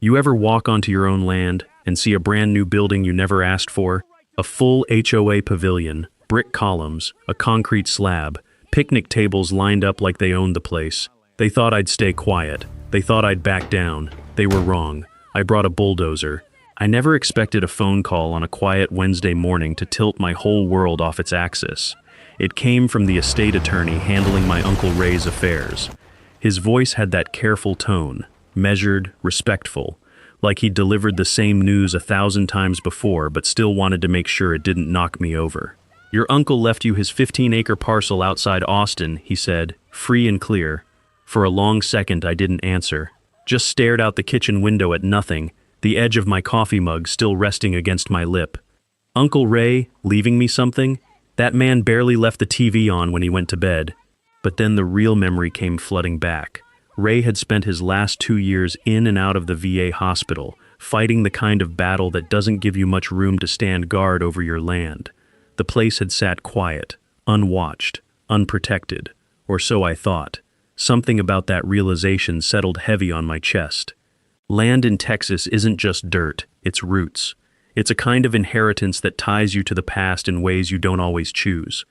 You ever walk onto your own land and see a brand new building you never asked for? A full HOA pavilion, brick columns, a concrete slab, picnic tables lined up like they owned the place. They thought I'd stay quiet. They thought I'd back down. They were wrong. I brought a bulldozer. I never expected a phone call on a quiet Wednesday morning to tilt my whole world off its axis. It came from the estate attorney handling my Uncle Ray's affairs. His voice had that careful tone, measured, respectful, like he'd delivered the same news 1,000 times before but still wanted to make sure it didn't knock me over. "Your uncle left you his 15-acre parcel outside Austin," he said, free and clear. For a long second I didn't answer, just stared out the kitchen window at nothing, the edge of my coffee mug still resting against my lip. Uncle Ray, leaving me something? That man barely left the TV on when he went to bed. But then the real memory came flooding back. Ray had spent his last 2 years in and out of the VA hospital, fighting the kind of battle that doesn't give you much room to stand guard over your land. The place had sat quiet, unwatched, unprotected, or so I thought. Something about that realization settled heavy on my chest. Land in Texas isn't just dirt, it's roots. It's a kind of inheritance that ties you to the past in ways you don't always choose.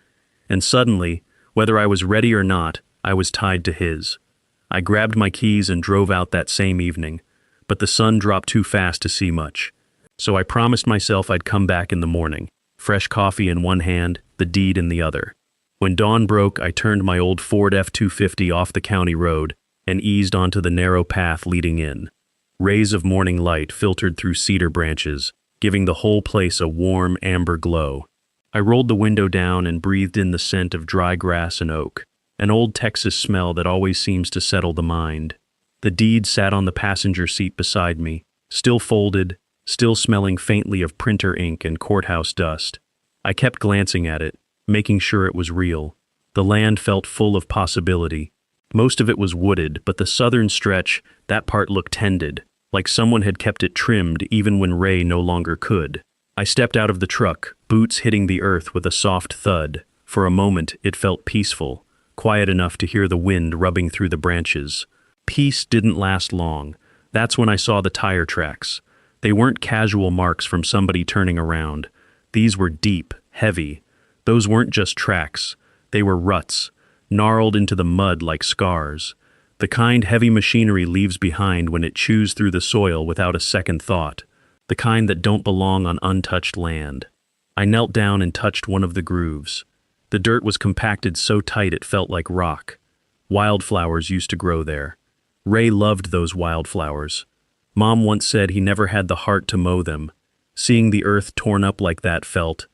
And suddenly, whether I was ready or not, I was tied to his. I grabbed my keys and drove out that same evening, but the sun dropped too fast to see much. So I promised myself I'd come back in the morning, fresh coffee in one hand, the deed in the other. When dawn broke, I turned my old Ford F-250 off the county road and eased onto the narrow path leading in. Rays of morning light filtered through cedar branches, giving the whole place a warm, amber glow. I rolled the window down and breathed in the scent of dry grass and oak, an old Texas smell that always seems to settle the mind. The deed sat on the passenger seat beside me, still folded, still smelling faintly of printer ink and courthouse dust. I kept glancing at it, making sure it was real. The land felt full of possibility. Most of it was wooded, but the southern stretch, that part looked tended, like someone had kept it trimmed even when Ray no longer could. I stepped out of the truck, boots hitting the earth with a soft thud. For a moment, it felt peaceful, quiet enough to hear the wind rubbing through the branches. Peace didn't last long. That's when I saw the tire tracks. They weren't casual marks from somebody turning around. These were deep, heavy. Those weren't just tracks. They were ruts, gnarled into the mud like scars. The kind heavy machinery leaves behind when it chews through the soil without a second thought. The kind that don't belong on untouched land. I knelt down and touched one of the grooves. The dirt was compacted so tight it felt like rock. Wildflowers used to grow there. Ray loved those wildflowers. Mom once said he never had the heart to mow them. Seeing the earth torn up like that felt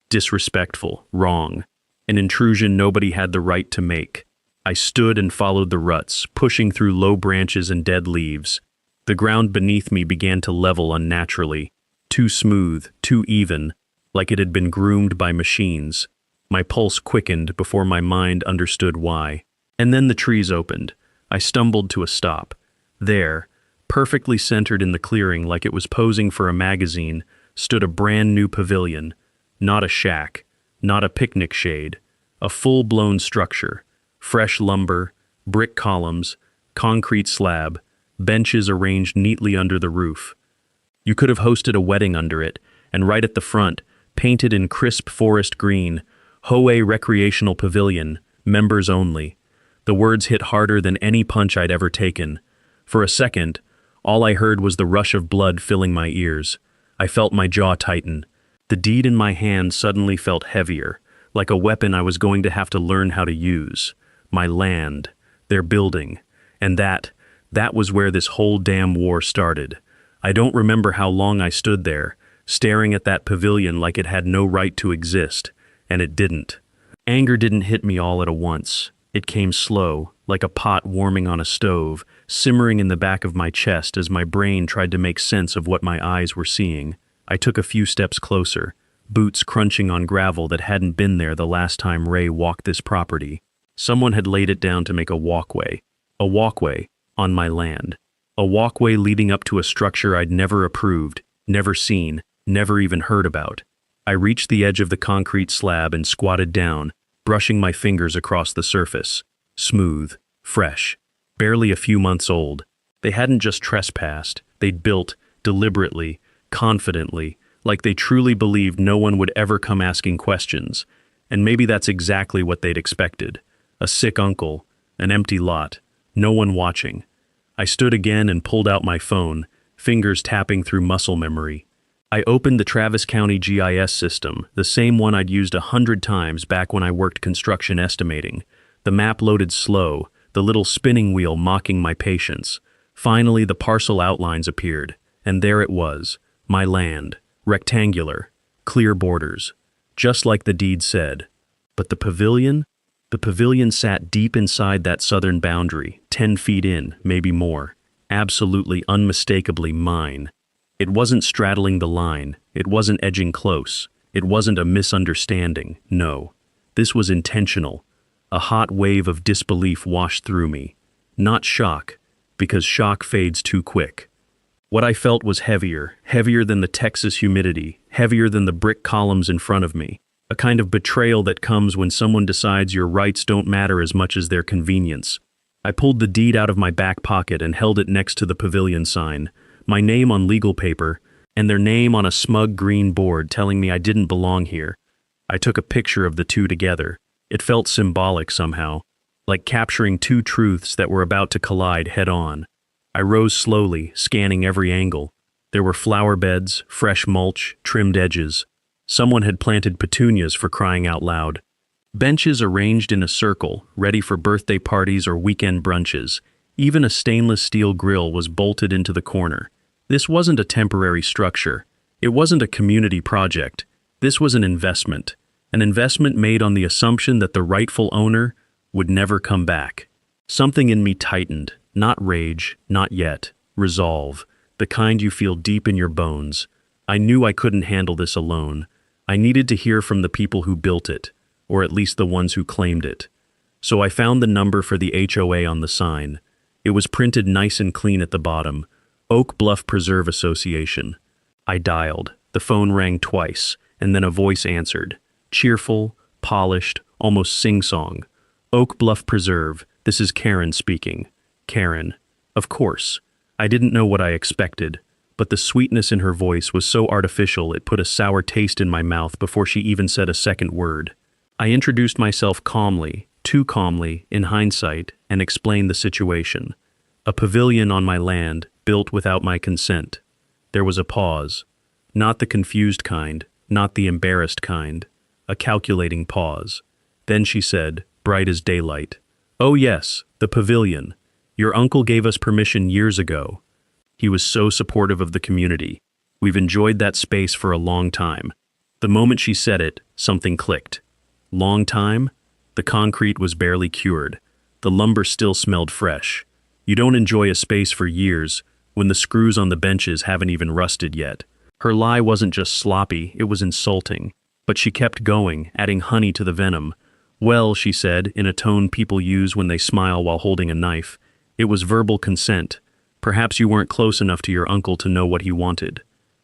disrespectful, wrong, an intrusion nobody had the right to make. I stood and followed the ruts, pushing through low branches and dead leaves. The ground beneath me began to level unnaturally, too smooth, too even, like it had been groomed by machines. My pulse quickened before my mind understood why. And then the trees opened. I stumbled to a stop. There, perfectly centered in the clearing like it was posing for a magazine, stood a brand new pavilion. Not a shack, not a picnic shade, a full-blown structure. Fresh lumber, brick columns, concrete slab, benches arranged neatly under the roof. You could have hosted a wedding under it, and right at the front, painted in crisp forest green, HOA Recreational Pavilion, members only. The words hit harder than any punch I'd ever taken. For a second, all I heard was the rush of blood filling my ears. I felt my jaw tighten. The deed in my hand suddenly felt heavier, like a weapon I was going to have to learn how to use. My land, their building, and that was where this whole damn war started. I don't remember how long I stood there, staring at that pavilion like it had no right to exist, and it didn't. Anger didn't hit me all at once. It came slow, like a pot warming on a stove, simmering in the back of my chest as my brain tried to make sense of what my eyes were seeing. I took a few steps closer, boots crunching on gravel that hadn't been there the last time Ray walked this property. Someone had laid it down to make a walkway on my land, a walkway leading up to a structure I'd never approved, never seen, never even heard about. I reached the edge of the concrete slab and squatted down, brushing my fingers across the surface. Smooth, fresh, barely a few months old. They hadn't just trespassed, They'd built, deliberately, confidently, like they truly believed no one would ever come asking questions. And maybe that's exactly what they'd expected. A sick uncle, an empty lot, no one watching. I stood again and pulled out my phone, fingers tapping through muscle memory. I opened the Travis County GIS system, the same one I'd used 100 times back when I worked construction estimating. The map loaded slow, the little spinning wheel mocking my patience. Finally, the parcel outlines appeared, and there it was, my land, rectangular, clear borders, just like the deed said. But the pavilion? The pavilion sat deep inside that southern boundary, 10 feet in, maybe more. Absolutely unmistakably mine. It wasn't straddling the line, it wasn't edging close, it wasn't a misunderstanding, no. This was intentional. A hot wave of disbelief washed through me. Not shock, because shock fades too quick. What I felt was heavier than the Texas humidity, heavier than the brick columns in front of me. A kind of betrayal that comes when someone decides your rights don't matter as much as their convenience. I pulled the deed out of my back pocket and held it next to the pavilion sign, my name on legal paper, and their name on a smug green board telling me I didn't belong here. I took a picture of the two together. It felt symbolic somehow, like capturing two truths that were about to collide head-on. I rose slowly, scanning every angle. There were flower beds, fresh mulch, trimmed edges. Someone had planted petunias for crying out loud. Benches arranged in a circle, ready for birthday parties or weekend brunches. Even a stainless steel grill was bolted into the corner. This wasn't a temporary structure. It wasn't a community project. This was an investment made on the assumption that the rightful owner would never come back. Something in me tightened, not rage, not yet, resolve, the kind you feel deep in your bones. I knew I couldn't handle this alone. I needed to hear from the people who built it, or at least the ones who claimed it. So I found the number for the HOA on the sign. It was printed nice and clean at the bottom, Oak Bluff Preserve Association. I dialed. The phone rang twice, and then a voice answered. Cheerful, polished, almost sing-song. Oak Bluff Preserve, this is Karen speaking. Karen. Of course. I didn't know what I expected, but the sweetness in her voice was so artificial it put a sour taste in my mouth before she even said a second word. I introduced myself calmly, too calmly, in hindsight, and explained the situation. A pavilion on my land, built without my consent. There was a pause. Not the confused kind, not the embarrassed kind. A calculating pause. Then she said, bright as daylight, "Oh yes, the pavilion. Your uncle gave us permission years ago. He was so supportive of the community. We've enjoyed that space for a long time." The moment she said it, something clicked. Long time? The concrete was barely cured. The lumber still smelled fresh. You don't enjoy a space for years when the screws on the benches haven't even rusted yet. Her lie wasn't just sloppy, it was insulting. But she kept going, adding honey to the venom. "Well," she said, in a tone people use when they smile while holding a knife, "it was verbal consent. Perhaps you weren't close enough to your uncle to know what he wanted."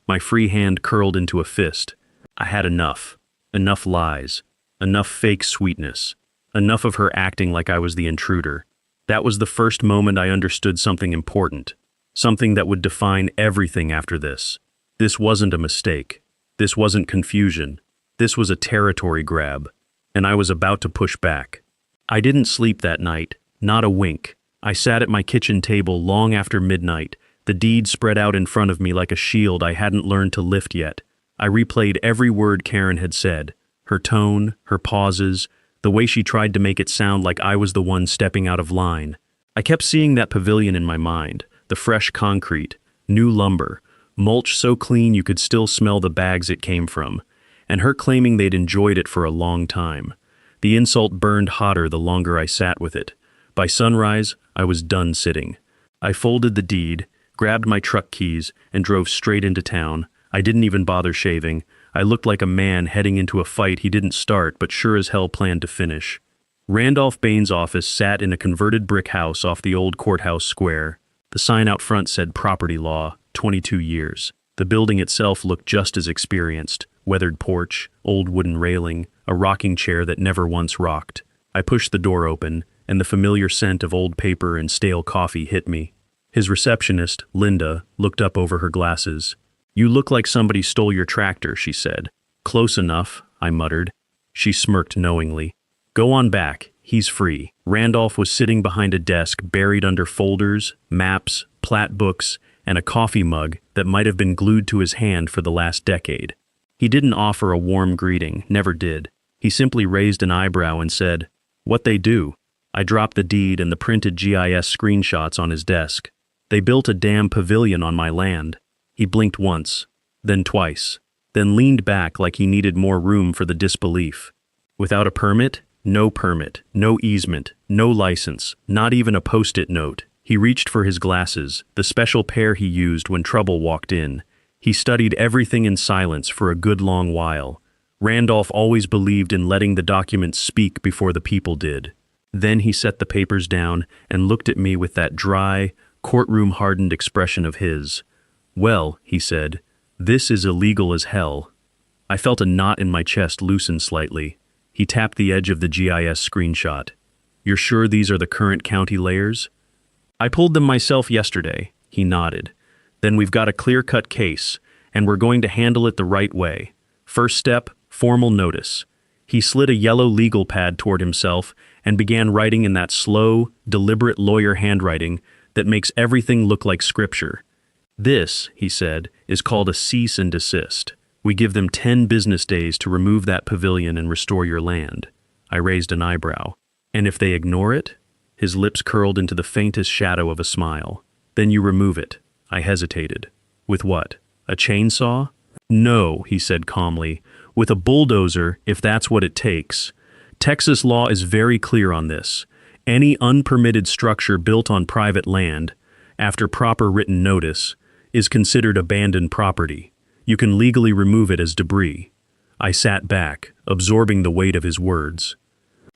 My free hand curled into a fist. I had enough. Enough lies. Enough fake sweetness. Enough of her acting like I was the intruder. That was the first moment I understood something important. Something that would define everything after this. This wasn't a mistake. This wasn't confusion. This was a territory grab. And I was about to push back. I didn't sleep that night. Not a wink. I sat at my kitchen table long after midnight, the deed spread out in front of me like a shield I hadn't learned to lift yet. I replayed every word Karen had said, her tone, her pauses, the way she tried to make it sound like I was the one stepping out of line. I kept seeing that pavilion in my mind, the fresh concrete, new lumber, mulch so clean you could still smell the bags it came from, and her claiming they'd enjoyed it for a long time. The insult burned hotter the longer I sat with it. By sunrise, I was done sitting. I folded the deed, grabbed my truck keys, and drove straight into town. I didn't even bother shaving. I looked like a man heading into a fight he didn't start but sure as hell planned to finish. Randolph Bain's office sat in a converted brick house off the old courthouse square. The sign out front said property law, 22 years. The building itself looked just as experienced. Weathered porch, old wooden railing, a rocking chair that never once rocked. I pushed the door open, and the familiar scent of old paper and stale coffee hit me. His receptionist, Linda, looked up over her glasses. "You look like somebody stole your tractor," she said. "Close enough," I muttered. She smirked knowingly. "Go on back. He's free." Randolph was sitting behind a desk buried under folders, maps, plat books, and a coffee mug that might have been glued to his hand for the last decade. He didn't offer a warm greeting, never did. He simply raised an eyebrow and said, "What they do?" I dropped the deed and the printed GIS screenshots on his desk. "They built a damn pavilion on my land." He blinked once, then twice, then leaned back like he needed more room for the disbelief. "Without a permit? No permit, no easement, no license, not even a post-it note." He reached for his glasses, the special pair he used when trouble walked in. He studied everything in silence for a good long while. Randolph always believed in letting the documents speak before the people did. Then he set the papers down and looked at me with that dry, courtroom-hardened expression of his. "Well," he said, "this is illegal as hell." I felt a knot in my chest loosen slightly. He tapped the edge of the GIS screenshot. "You're sure these are the current county layers?" "I pulled them myself yesterday," he nodded. "Then we've got a clear-cut case, and we're going to handle it the right way. First step, formal notice." He slid a yellow legal pad toward himself and began writing in that slow, deliberate lawyer handwriting that makes everything look like scripture. "This," he said, "is called a cease and desist. We give them 10 business days to remove that pavilion and restore your land." I raised an eyebrow. "And if they ignore it?" His lips curled into the faintest shadow of a smile. "Then you remove it." I hesitated. "With what? A chainsaw?" "No," he said calmly. "With a bulldozer, if that's what it takes. Texas law is very clear on this. Any unpermitted structure built on private land, after proper written notice, is considered abandoned property. You can legally remove it as debris." I sat back, absorbing the weight of his words.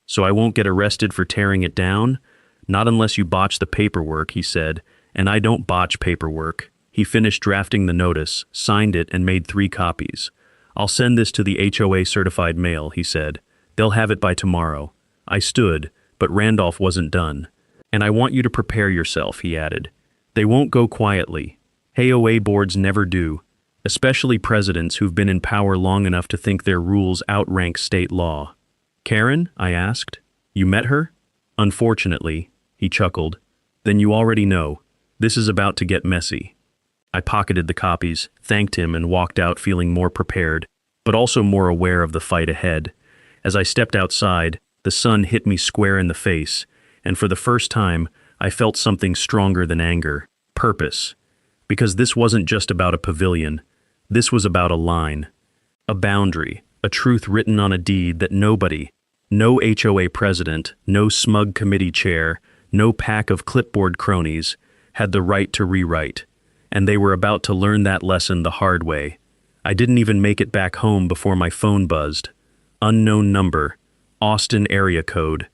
"So I won't get arrested for tearing it down?" "Not unless you botch the paperwork," he said, "and I don't botch paperwork." He finished drafting the notice, signed it, and made 3 copies. "I'll send this to the HOA certified mail," he said. "They'll have it by tomorrow." I stood, but Randolph wasn't done. "And I want you to prepare yourself," he added. "They won't go quietly. HOA boards never do, especially presidents who've been in power long enough to think their rules outrank state law." "Karen?" I asked. "You met her?" "Unfortunately," he chuckled. "Then you already know. This is about to get messy." I pocketed the copies, thanked him, and walked out feeling more prepared, but also more aware of the fight ahead. As I stepped outside, the sun hit me square in the face, and for the first time, I felt something stronger than anger: purpose. Because this wasn't just about a pavilion. This was about a line, a boundary, a truth written on a deed that nobody, no HOA president, no smug committee chair, no pack of clipboard cronies, had the right to rewrite. And they were about to learn that lesson the hard way. I didn't even make it back home before my phone buzzed. Unknown number, Austin area code.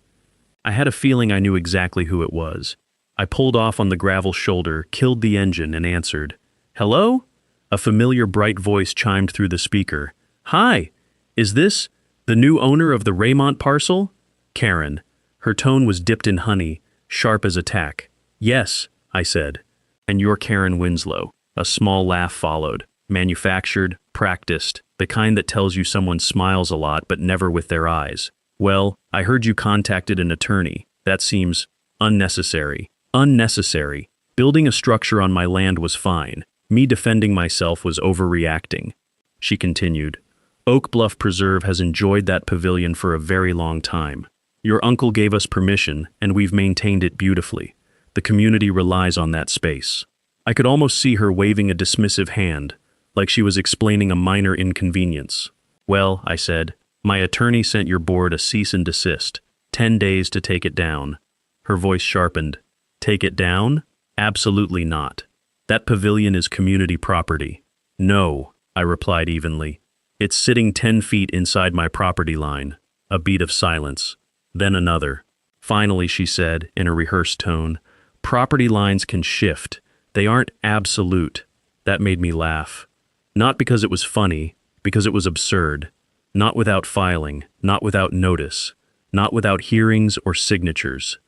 I had a feeling I knew exactly who it was. I pulled off on the gravel shoulder, killed the engine, and answered. "Hello?" A familiar bright voice chimed through the speaker. "Hi, is this the new owner of the Raymont parcel?" Karen. Her tone was dipped in honey, sharp as a tack. "Yes," I said. "And you're Karen Winslow." A small laugh followed. "Manufactured, practiced, the kind that tells you someone smiles a lot but never with their eyes. Well, I heard you contacted an attorney. That seems unnecessary." "Unnecessary. Building a structure on my land was fine. Me defending myself was overreacting." She continued. "Oak Bluff Preserve has enjoyed that pavilion for a very long time. Your uncle gave us permission, and we've maintained it beautifully. The community relies on that space." I could almost see her waving a dismissive hand, like she was explaining a minor inconvenience. "Well," I said, "my attorney sent your board a cease and desist. 10 days to take it down." Her voice sharpened. "Take it down? Absolutely not. That pavilion is community property." "No," I replied evenly. "It's sitting 10 feet inside my property line." A beat of silence. Then another. Finally, she said, in a rehearsed tone, "Property lines can shift. They aren't absolute." That made me laugh. Not because it was funny, because it was absurd. Not without filing, not without notice, not without hearings or signatures.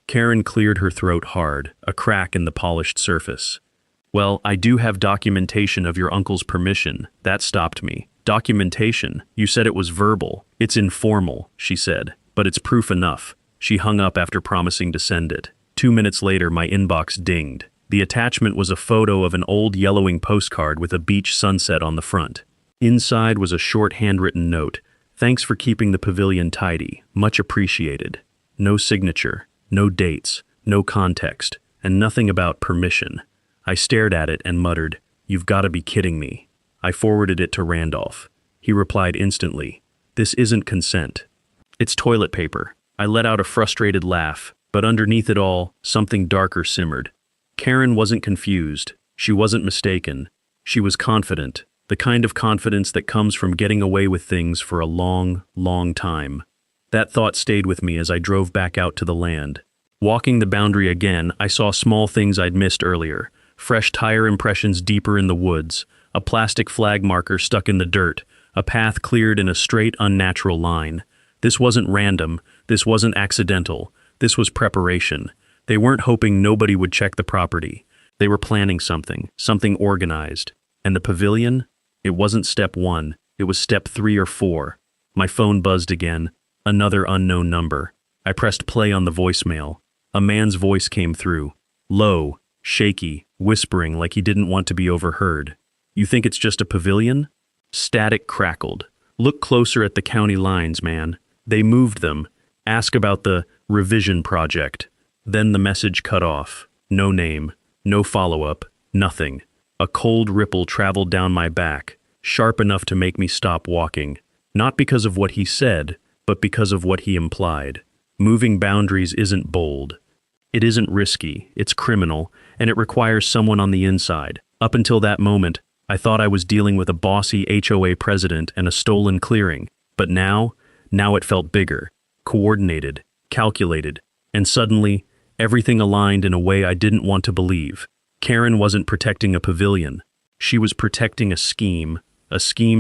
Karen cleared her throat hard, a crack in the polished surface. Well, I do have documentation of your uncle's permission. That stopped me. Documentation? You said it was verbal. It's informal, she said, but it's proof enough. She hung up after promising to send it. 2 minutes later, my inbox dinged. The attachment was a photo of an old yellowing postcard with a beach sunset on the front. Inside was a short handwritten note. Thanks for keeping the pavilion tidy. Much appreciated. No signature, no dates, no context, and nothing about permission. I stared at it and muttered, "You've got to be kidding me." I forwarded it to Randolph. He replied instantly, "This isn't consent. It's toilet paper." I let out a frustrated laugh, but underneath it all, something darker simmered. Karen wasn't confused. She wasn't mistaken. She was confident, the kind of confidence that comes from getting away with things for a long, long time. That thought stayed with me as I drove back out to the land. Walking the boundary again, I saw small things I'd missed earlier. Fresh tire impressions deeper in the woods, a plastic flag marker stuck in the dirt, a path cleared in a straight, unnatural line. This wasn't random, this wasn't accidental, this was preparation. They weren't hoping nobody would check the property. They were planning something organized. And the pavilion? It wasn't step 1, it was step 3 or 4. My phone buzzed again, another unknown number. I pressed play on the voicemail. A man's voice came through, low, shaky, whispering like he didn't want to be overheard. "You think it's just a pavilion?" Static crackled. "Look closer at the county lines, man. They moved them. Ask about the revision project." Then the message cut off. No name, no follow-up, nothing. A cold ripple traveled down my back, sharp enough to make me stop walking. Not because of what he said, but because of what he implied. Moving boundaries isn't bold. It isn't risky, it's criminal, and it requires someone on the inside. Up until that moment, I thought I was dealing with a bossy HOA president and a stolen clearing. But now it felt bigger, coordinated, calculated, and suddenly, everything aligned in a way I didn't want to believe. Karen wasn't protecting a pavilion. She was protecting a scheme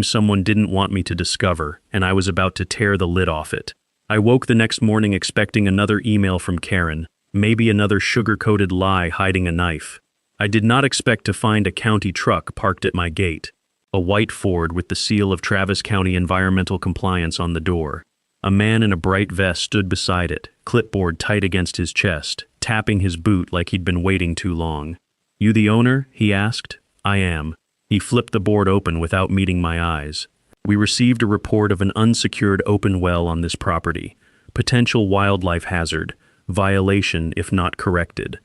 someone didn't want me to discover, and I was about to tear the lid off it. I woke the next morning expecting another email from Karen, maybe another sugar-coated lie hiding a knife. I did not expect to find a county truck parked at my gate. A white Ford with the seal of Travis County Environmental Compliance on the door. A man in a bright vest stood beside it, clipboard tight against his chest, tapping his boot like he'd been waiting too long. "You the owner?" he asked. "I am." He flipped the board open without meeting my eyes. "We received a report of an unsecured open well on this property. Potential wildlife hazard. Violation if not corrected."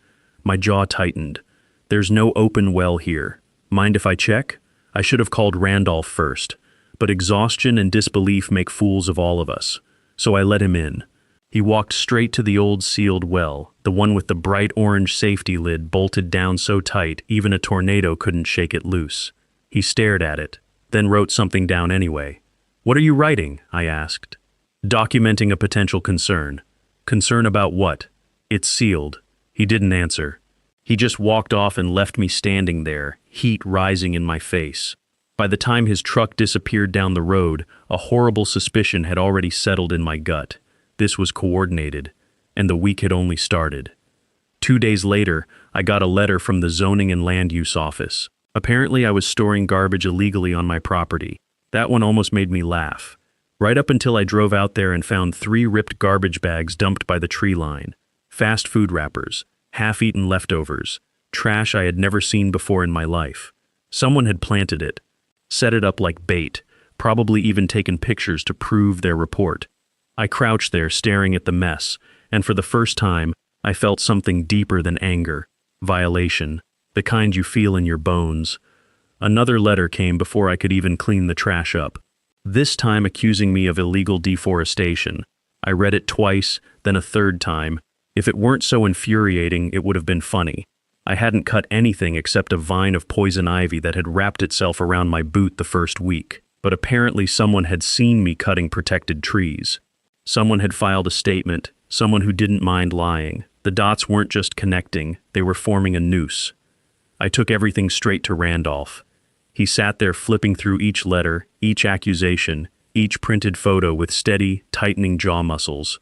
My jaw tightened. "There's no open well here. Mind if I check?" I should have called Randolph first, but exhaustion and disbelief make fools of all of us. So I let him in. He walked straight to the old sealed well, the one with the bright orange safety lid bolted down so tight even a tornado couldn't shake it loose. He stared at it, then wrote something down anyway. "What are you writing?" I asked. "Documenting a potential concern." "Concern about what?" "It's sealed." He didn't answer. He just walked off and left me standing there, heat rising in my face. By the time his truck disappeared down the road, a horrible suspicion had already settled in my gut. This was coordinated, and the week had only started. 2 days later, I got a letter from the Zoning and Land Use Office. Apparently, I was storing garbage illegally on my property. That one almost made me laugh. Right up until I drove out there and found 3 ripped garbage bags dumped by the tree line. Fast food wrappers, half-eaten leftovers, trash I had never seen before in my life. Someone had planted it, set it up like bait, probably even taken pictures to prove their report. I crouched there staring at the mess, and for the first time, I felt something deeper than anger. Violation, the kind you feel in your bones. Another letter came before I could even clean the trash up. This time accusing me of illegal deforestation. I read it twice, then a third time. If it weren't so infuriating, it would have been funny. I hadn't cut anything except a vine of poison ivy that had wrapped itself around my boot the first week. But apparently someone had seen me cutting protected trees. Someone had filed a statement, someone who didn't mind lying. The dots weren't just connecting, they were forming a noose. I took everything straight to Randolph. He sat there flipping through each letter, each accusation, each printed photo with steady, tightening jaw muscles.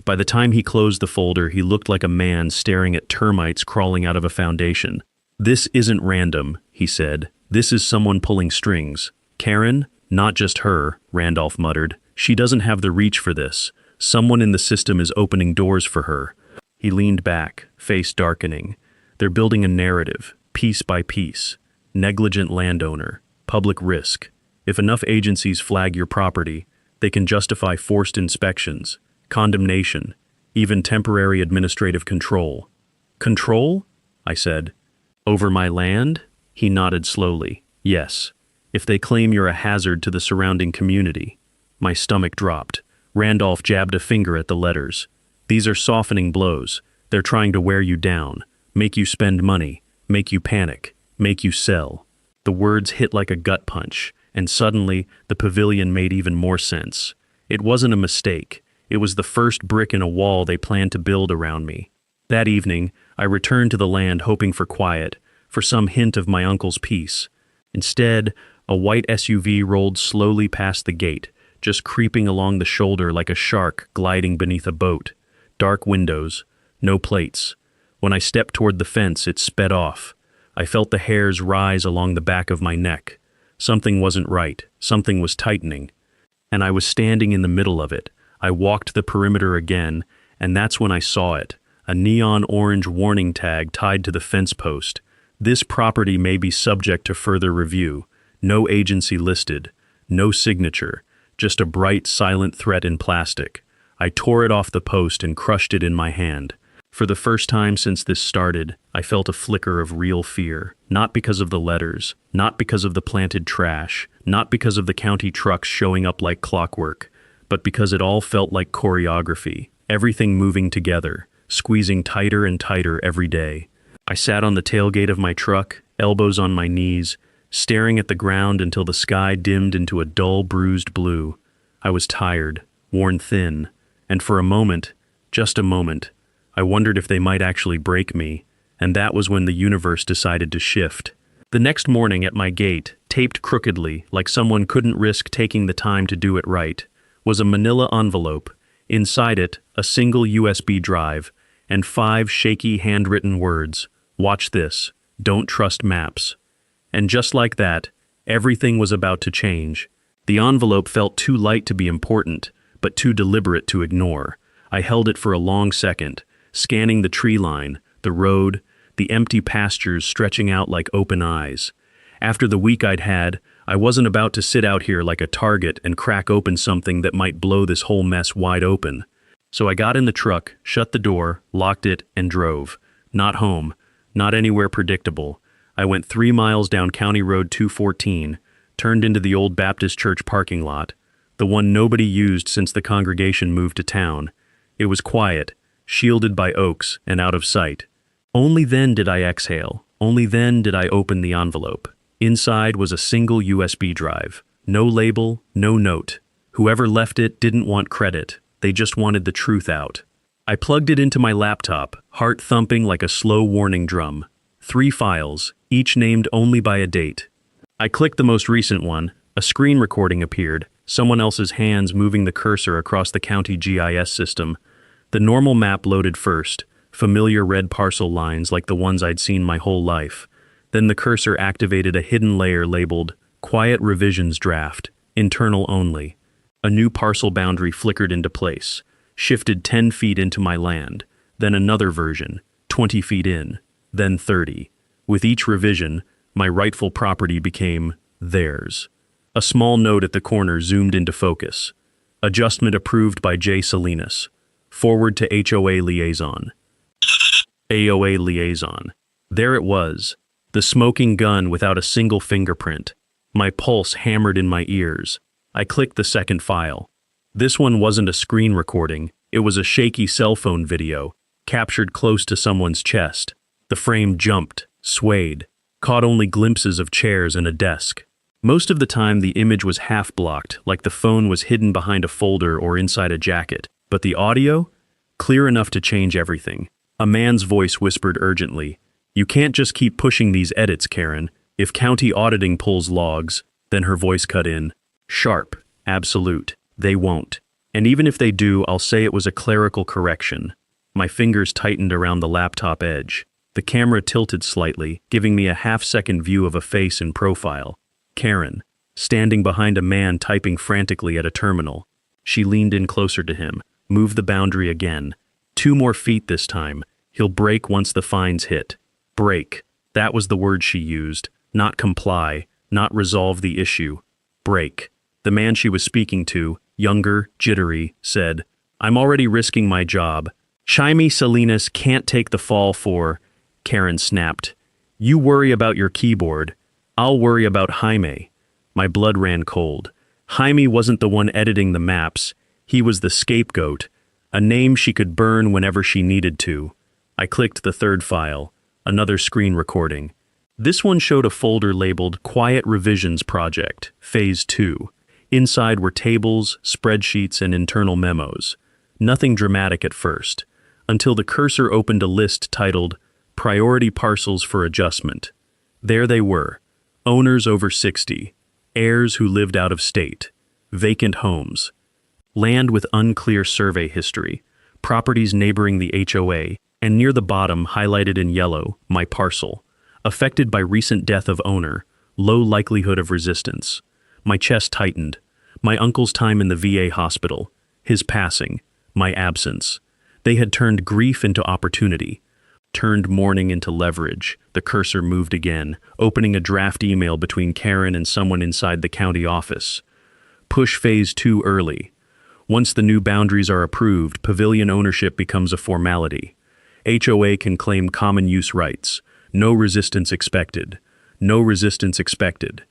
By the time he closed the folder, he looked like a man staring at termites crawling out of a foundation. "This isn't random," he said. "This is someone pulling strings. Karen? Not just her," Randolph muttered. "She doesn't have the reach for this. Someone in the system is opening doors for her." He leaned back, face darkening. "They're building a narrative, piece by piece. Negligent landowner, public risk. If enough agencies flag your property, they can justify forced inspections, condemnation, even temporary administrative control." "Control?" I said. "Over my land?" He nodded slowly. "Yes. If they claim you're a hazard to the surrounding community." My stomach dropped. Randolph jabbed a finger at the letters. "These are softening blows. They're trying to wear you down, make you spend money, make you panic, make you sell." The words hit like a gut punch, and suddenly the pavilion made even more sense. It wasn't a mistake. It was the first brick in a wall they planned to build around me. That evening, I returned to the land hoping for quiet, for some hint of my uncle's peace. Instead, a white SUV rolled slowly past the gate, just creeping along the shoulder like a shark gliding beneath a boat. Dark windows, no plates. When I stepped toward the fence, it sped off. I felt the hairs rise along the back of my neck. Something wasn't right. Something was tightening. And I was standing in the middle of it. I walked the perimeter again, and that's when I saw it. A neon orange warning tag tied to the fence post. "This property may be subject to further review." No agency listed. No signature. Just a bright, silent threat in plastic. I tore it off the post and crushed it in my hand. For the first time since this started, I felt a flicker of real fear. Not because of the letters, not because of the planted trash, not because of the county trucks showing up like clockwork, but because it all felt like choreography. Everything moving together, squeezing tighter and tighter every day. I sat on the tailgate of my truck, elbows on my knees, staring at the ground until the sky dimmed into a dull, bruised blue. I was tired, worn thin, and for a moment, just a moment, I wondered if they might actually break me, and that was when the universe decided to shift. The next morning at my gate, taped crookedly like someone couldn't risk taking the time to do it right, was a manila envelope. Inside it, a single USB drive, and 5 shaky handwritten words. "Watch this. Don't trust maps." And just like that, everything was about to change. The envelope felt too light to be important, but too deliberate to ignore. I held it for a long second, scanning the tree line, the road, the empty pastures stretching out like open eyes. After the week I'd had, I wasn't about to sit out here like a target and crack open something that might blow this whole mess wide open. So I got in the truck, shut the door, locked it, and drove. Not home, not anywhere predictable. I went 3 miles down County Road 214, turned into the old Baptist church parking lot, the one nobody used since the congregation moved to town. It was quiet, shielded by oaks and out of sight. Only then did I exhale. Only then did I open the envelope. Inside was a single USB drive. No label, no note. Whoever left it didn't want credit. They just wanted the truth out. I plugged it into my laptop, heart thumping like a slow warning drum. 3 files, each named only by a date. I clicked the most recent one. A screen recording appeared, someone else's hands moving the cursor across the county GIS system. The normal map loaded first, familiar red parcel lines like the ones I'd seen my whole life. Then the cursor activated a hidden layer labeled Quiet Revisions Draft, Internal Only. A new parcel boundary flickered into place, shifted 10 feet into my land, then another version, 20 feet in, then 30. With each revision, my rightful property became theirs. A small note at the corner zoomed into focus. Adjustment approved by J. Salinas. Forward to HOA liaison. AOA liaison. There it was, the smoking gun without a single fingerprint. My pulse hammered in my ears. I clicked the second file. This one wasn't a screen recording, it was a shaky cell phone video, captured close to someone's chest. The frame jumped, swayed, caught only glimpses of chairs and a desk. Most of the time the image was half-blocked, like the phone was hidden behind a folder or inside a jacket. But the audio? Clear enough to change everything. A man's voice whispered urgently, "You can't just keep pushing these edits, Karen. If county auditing pulls logs," then her voice cut in. Sharp, absolute. "They won't. And even if they do, I'll say it was a clerical correction. My fingers tightened around the laptop edge. The camera tilted slightly, giving me a half-second view of a face in profile. Karen, standing behind a man typing frantically at a terminal. She leaned in closer to him, moved the boundary again. 2 more feet this time. He'll break once the fines hit. Break. That was the word she used. Not comply, not resolve the issue. Break. The man she was speaking to, younger, jittery, said, "I'm already risking my job. Jaime Salinas can't take the fall for..." Karen snapped. "You worry about your keyboard. I'll worry about Jaime." My blood ran cold. Jaime wasn't the one editing the maps. He was the scapegoat, a name she could burn whenever she needed to. I clicked the 3rd file, another screen recording. This one showed a folder labeled Quiet Revisions Project, Phase 2. Inside were tables, spreadsheets, and internal memos. Nothing dramatic at first, until the cursor opened a list titled Priority Parcels for Adjustment. There they were: owners over 60, heirs who lived out of state, vacant homes, land with unclear survey history, properties neighboring the HOA, and near the bottom, highlighted in yellow, my parcel. Affected by recent death of owner, low likelihood of resistance. My chest tightened. My uncle's time in the VA hospital, his passing, my absence. They had turned grief into opportunity, turned mourning into leverage. The cursor moved again, opening a draft email between Karen and someone inside the county office. Push Phase 2 early. Once the new boundaries are approved, pavilion ownership becomes a formality. HOA can claim common use rights. No resistance expected. No resistance expected.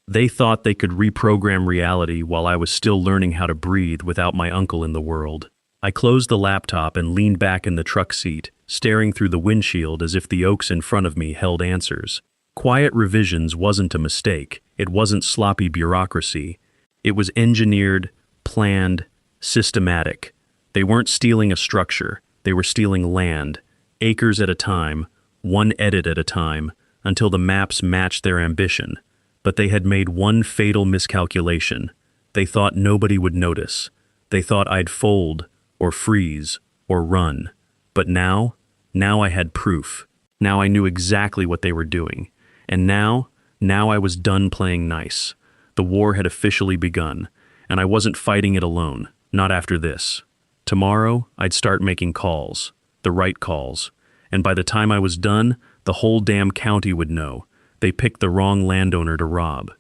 They thought they could reprogram reality while I was still learning how to breathe without my uncle in the world. I closed the laptop and leaned back in the truck seat, staring through the windshield as if the oaks in front of me held answers. Quiet Revisions wasn't a mistake. It wasn't sloppy bureaucracy. It was engineered, planned, systematic. They weren't stealing a structure. They were stealing land, acres at a time, one edit at a time, until the maps matched their ambition. But they had made one fatal miscalculation. They thought nobody would notice. They thought I'd fold, or freeze, or run. But now I had proof. Now I knew exactly what they were doing. And now I was done playing nice. The war had officially begun, and I wasn't fighting it alone, not after this. Tomorrow, I'd start making calls, the right calls. And by the time I was done, the whole damn county would know. They picked the wrong landowner to rob.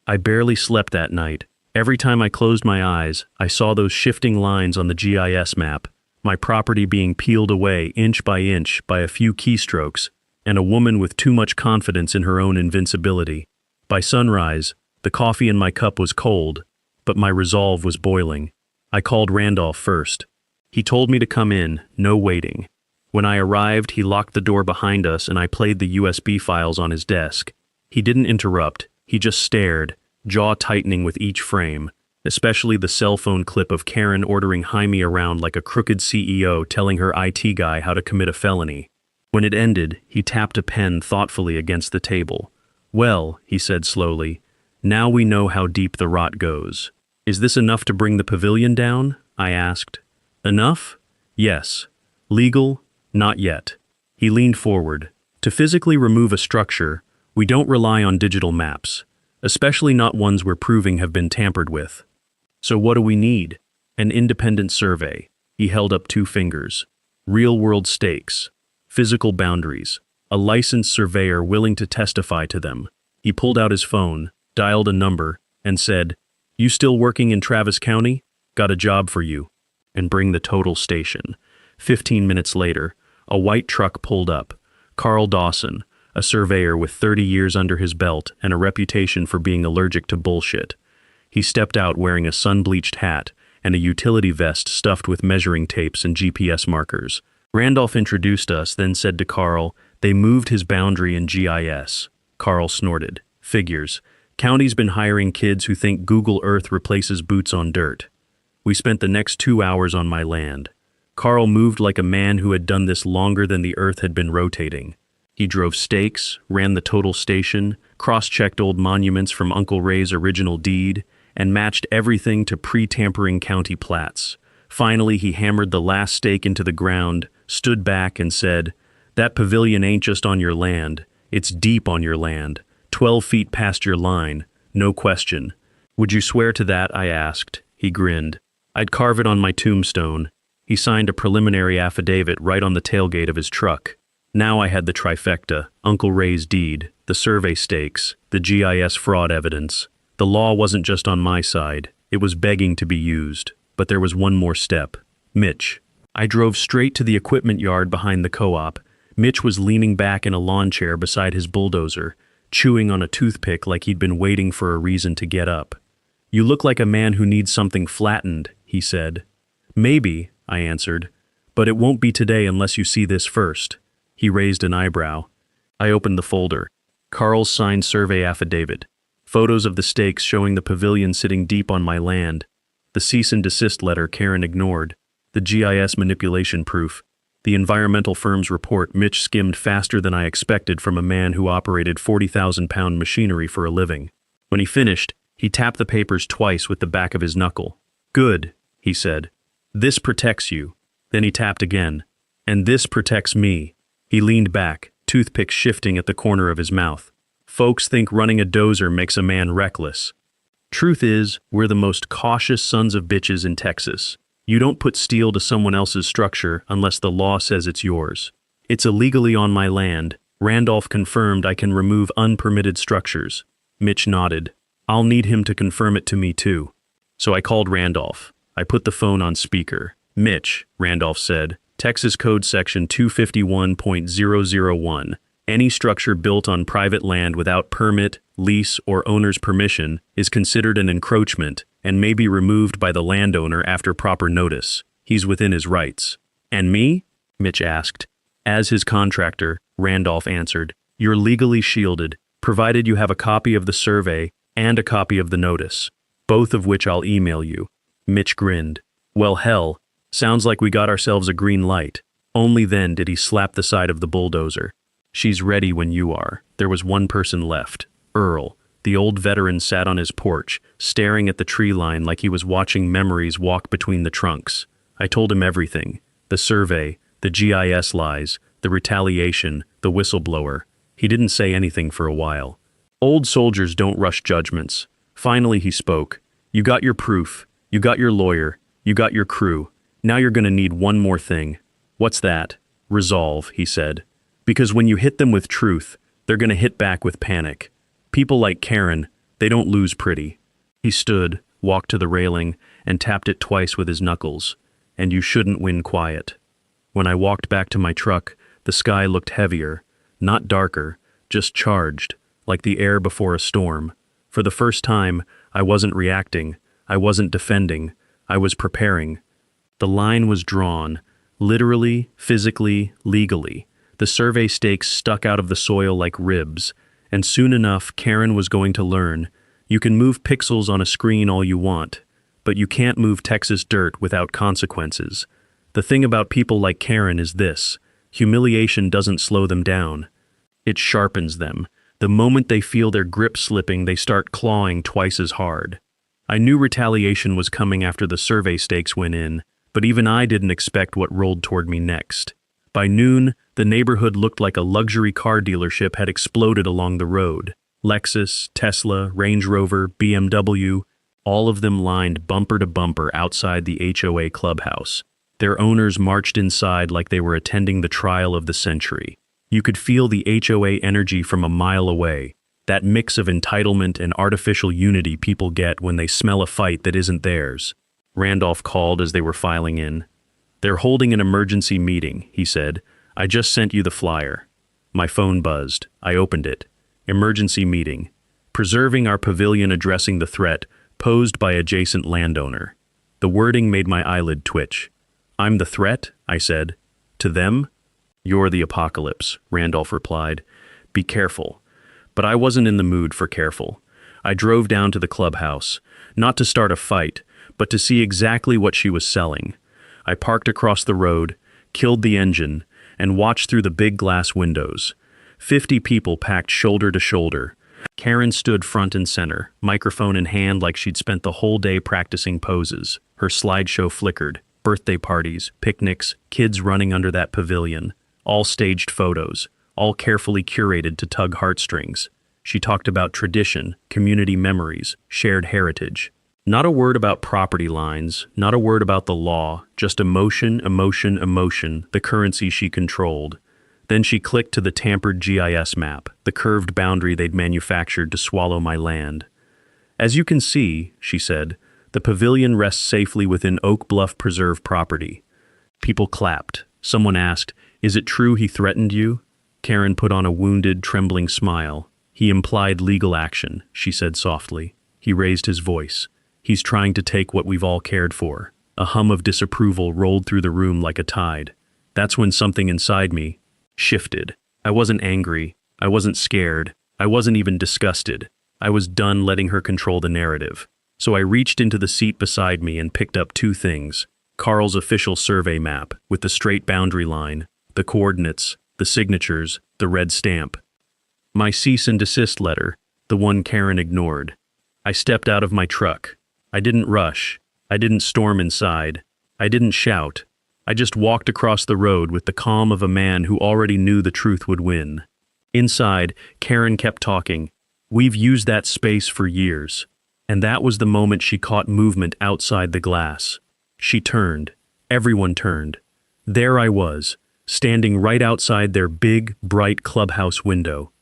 I barely slept that night. Every time I closed my eyes, I saw those shifting lines on the GIS map, my property being peeled away inch by a few keystrokes, and a woman with too much confidence in her own invincibility. By sunrise, the coffee in my cup was cold, but my resolve was boiling. I called Randolph first. He told me to come in, no waiting. When I arrived, he locked the door behind us and I played the USB files on his desk. He didn't interrupt, he just stared, jaw tightening with each frame, especially the cell phone clip of Karen ordering Jaime around like a crooked CEO telling her IT guy how to commit a felony. When it ended, he tapped a pen thoughtfully against the table. "Well," he said slowly, "now we know how deep the rot goes." "Is this enough to bring the pavilion down?" I asked. "Enough?" "Yes." "Legal?" "Not yet." He leaned forward. "To physically remove a structure, we don't rely on digital maps, especially not ones we're proving have been tampered with. So what do we need? An independent survey." He held up 2 fingers. "Real-world stakes, physical boundaries, a licensed surveyor willing to testify to them." He pulled out his phone, dialed a number, and said, "You still working in Travis County? Got a job for you." And bring the total station. 15 minutes later, a white truck pulled up. Carl Dawson, a surveyor with 30 years under his belt and a reputation for being allergic to bullshit. He stepped out wearing a sun-bleached hat and a utility vest stuffed with measuring tapes and GPS markers. Randolph introduced us, then said to Carl, "They moved his boundary in GIS." Carl snorted. "Figures. County's been hiring kids who think Google Earth replaces boots on dirt." We spent the next 2 hours on my land. Carl moved like a man who had done this longer than the earth had been rotating. He drove stakes, ran the total station, cross-checked old monuments from Uncle Ray's original deed, and matched everything to pre-tampering county plats. Finally, he hammered the last stake into the ground, stood back, and said, "That pavilion ain't just on your land. It's deep on your land, 12 feet past your line, no question." "Would you swear to that?" I asked. He grinned. "I'd carve it on my tombstone." He signed a preliminary affidavit right on the tailgate of his truck. Now I had the trifecta: Uncle Ray's deed, the survey stakes, the GIS fraud evidence. The law wasn't just on my side, it was begging to be used. But there was one more step. Mitch. I drove straight to the equipment yard behind the co-op. Mitch was leaning back in a lawn chair beside his bulldozer, chewing on a toothpick like he'd been waiting for a reason to get up. "You look like a man who needs something flattened," he said. "Maybe," I answered, "but it won't be today unless you see this first." He raised an eyebrow. I opened the folder. Carl's signed survey affidavit. Photos of the stakes showing the pavilion sitting deep on my land. The cease and desist letter Karen ignored. The GIS manipulation proof. The environmental firm's report Mitch skimmed faster than I expected from a man who operated 40,000-pound machinery for a living. When he finished, he tapped the papers twice with the back of his knuckle. "Good," he said. "This protects you." Then he tapped again. "And this protects me." He leaned back, toothpick shifting at the corner of his mouth. "Folks think running a dozer makes a man reckless. Truth is, we're the most cautious sons of bitches in Texas. You don't put steel to someone else's structure unless the law says it's yours. It's illegally on my land. Randolph confirmed I can remove unpermitted structures." Mitch nodded. "I'll need him to confirm it to me too." So I called Randolph. I put the phone on speaker. "Mitch," Randolph said, "Texas Code Section 251.001. Any structure built on private land without permit, lease, or owner's permission is considered an encroachment and may be removed by the landowner after proper notice. He's within his rights." "And me?" Mitch asked. "As his contractor," Randolph answered, "you're legally shielded, provided you have a copy of the survey and a copy of the notice, both of which I'll email you." Mitch grinned. "Well, hell, sounds like we got ourselves a green light." Only then did he slap the side of the bulldozer. "She's ready when you are." There was one person left. Earl. The old veteran sat on his porch, staring at the tree line like he was watching memories walk between the trunks. I told him everything. The survey, the GIS lies, the retaliation, the whistleblower. He didn't say anything for a while. Old soldiers don't rush judgments. Finally he spoke. "You got your proof. You got your lawyer. You got your crew. Now you're gonna need one more thing." "What's that?" "Resolve," he said. "Because when you hit them with truth, they're gonna hit back with panic. People like Karen, they don't lose pretty." He stood, walked to the railing, and tapped it twice with his knuckles. "And you shouldn't win quiet." When I walked back to my truck, the sky looked heavier, not darker, just charged, like the air before a storm. For the first time, I wasn't reacting, I wasn't defending, I was preparing. The line was drawn, literally, physically, legally. The survey stakes stuck out of the soil like ribs, and soon enough Karen was going to learn. You can move pixels on a screen all you want, but you can't move Texas dirt without consequences. The thing about people like Karen is this: humiliation doesn't slow them down. It sharpens them. The moment they feel their grip slipping, they start clawing twice as hard. I knew retaliation was coming after the survey stakes went in, but even I didn't expect what rolled toward me next. By noon, the neighborhood looked like a luxury car dealership had exploded along the road. Lexus, Tesla, Range Rover, BMW, all of them lined bumper to bumper outside the HOA clubhouse. Their owners marched inside like they were attending the trial of the century. You could feel the HOA energy from a mile away, that mix of entitlement and artificial unity people get when they smell a fight that isn't theirs. Randolph called as they were filing in. "They're holding an emergency meeting," he said. "I just sent you the flyer." My phone buzzed. I opened it. Emergency meeting. Preserving our pavilion addressing the threat posed by adjacent landowner. The wording made my eyelid twitch. "I'm the threat?" I said. "To them?" "You're the apocalypse," Randolph replied. "Be careful." But I wasn't in the mood for careful. I drove down to the clubhouse, not to start a fight, but to see exactly what she was selling. I parked across the road, killed the engine, and watched through the big glass windows. 50 people packed shoulder to shoulder. Karen stood front and center, microphone in hand like she'd spent the whole day practicing poses. Her slideshow flickered. Birthday parties, picnics, kids running under that pavilion. All staged photos, all carefully curated to tug heartstrings. She talked about tradition, community memories, shared heritage. Not a word about property lines, not a word about the law, just emotion, emotion, emotion, the currency she controlled. Then she clicked to the tampered GIS map, the curved boundary they'd manufactured to swallow my land. As you can see, she said, the pavilion rests safely within Oak Bluff Preserve property. People clapped. Someone asked, "Is it true he threatened you?" Karen put on a wounded, trembling smile. "He implied legal action," she said softly. He raised his voice. "He's trying to take what we've all cared for." A hum of disapproval rolled through the room like a tide. That's when something inside me shifted. I wasn't angry. I wasn't scared. I wasn't even disgusted. I was done letting her control the narrative. So I reached into the seat beside me and picked up two things. Carl's official survey map, with the straight boundary line, the coordinates, the signatures, the red stamp. My cease and desist letter, the one Karen ignored. I stepped out of my truck. I didn't rush. I didn't storm inside. I didn't shout. I just walked across the road with the calm of a man who already knew the truth would win. Inside, Karen kept talking. "We've used that space for years." And that was the moment she caught movement outside the glass. She turned. Everyone turned. There I was, standing right outside their big, bright clubhouse window.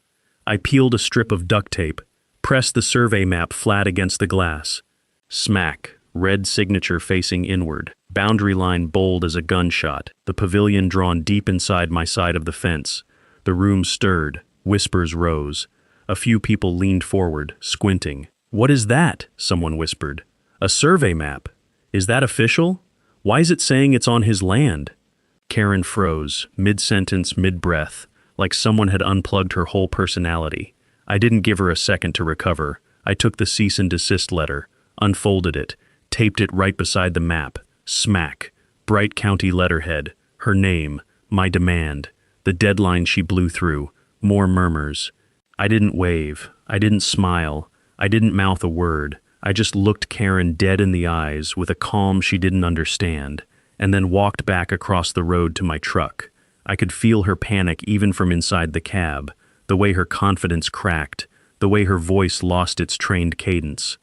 I peeled a strip of duct tape, pressed the survey map flat against the glass. Smack, red signature facing inward, boundary line bold as a gunshot, the pavilion drawn deep inside my side of the fence. The room stirred, whispers rose. A few people leaned forward, squinting. "What is that?" someone whispered. "A survey map. Is that official? Why is it saying it's on his land?" Karen froze, mid-sentence, mid-breath, like someone had unplugged her whole personality. I didn't give her a second to recover. I took the cease and desist letter, unfolded it, taped it right beside the map. Smack. Bright county letterhead. Her name. My demand. The deadline she blew through. More murmurs. I didn't wave. I didn't smile. I didn't mouth a word. I just looked Karen dead in the eyes with a calm she didn't understand, and then walked back across the road to my truck. I could feel her panic even from inside the cab, the way her confidence cracked, the way her voice lost its trained cadence.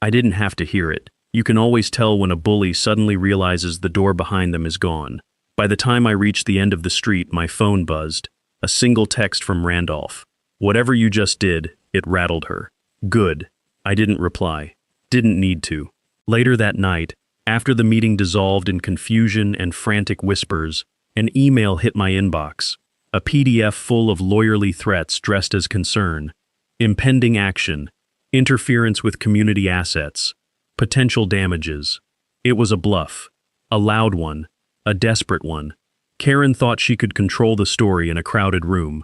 I didn't have to hear it. You can always tell when a bully suddenly realizes the door behind them is gone. By the time I reached the end of the street, my phone buzzed. A single text from Randolph. "Whatever you just did," it rattled her. "Good." I didn't reply. Didn't need to. Later that night, after the meeting dissolved in confusion and frantic whispers, an email hit my inbox. A PDF full of lawyerly threats dressed as concern. Impending action. Interference with community assets. Potential damages. It was a bluff. A loud one. A desperate one. Karen thought she could control the story in a crowded room.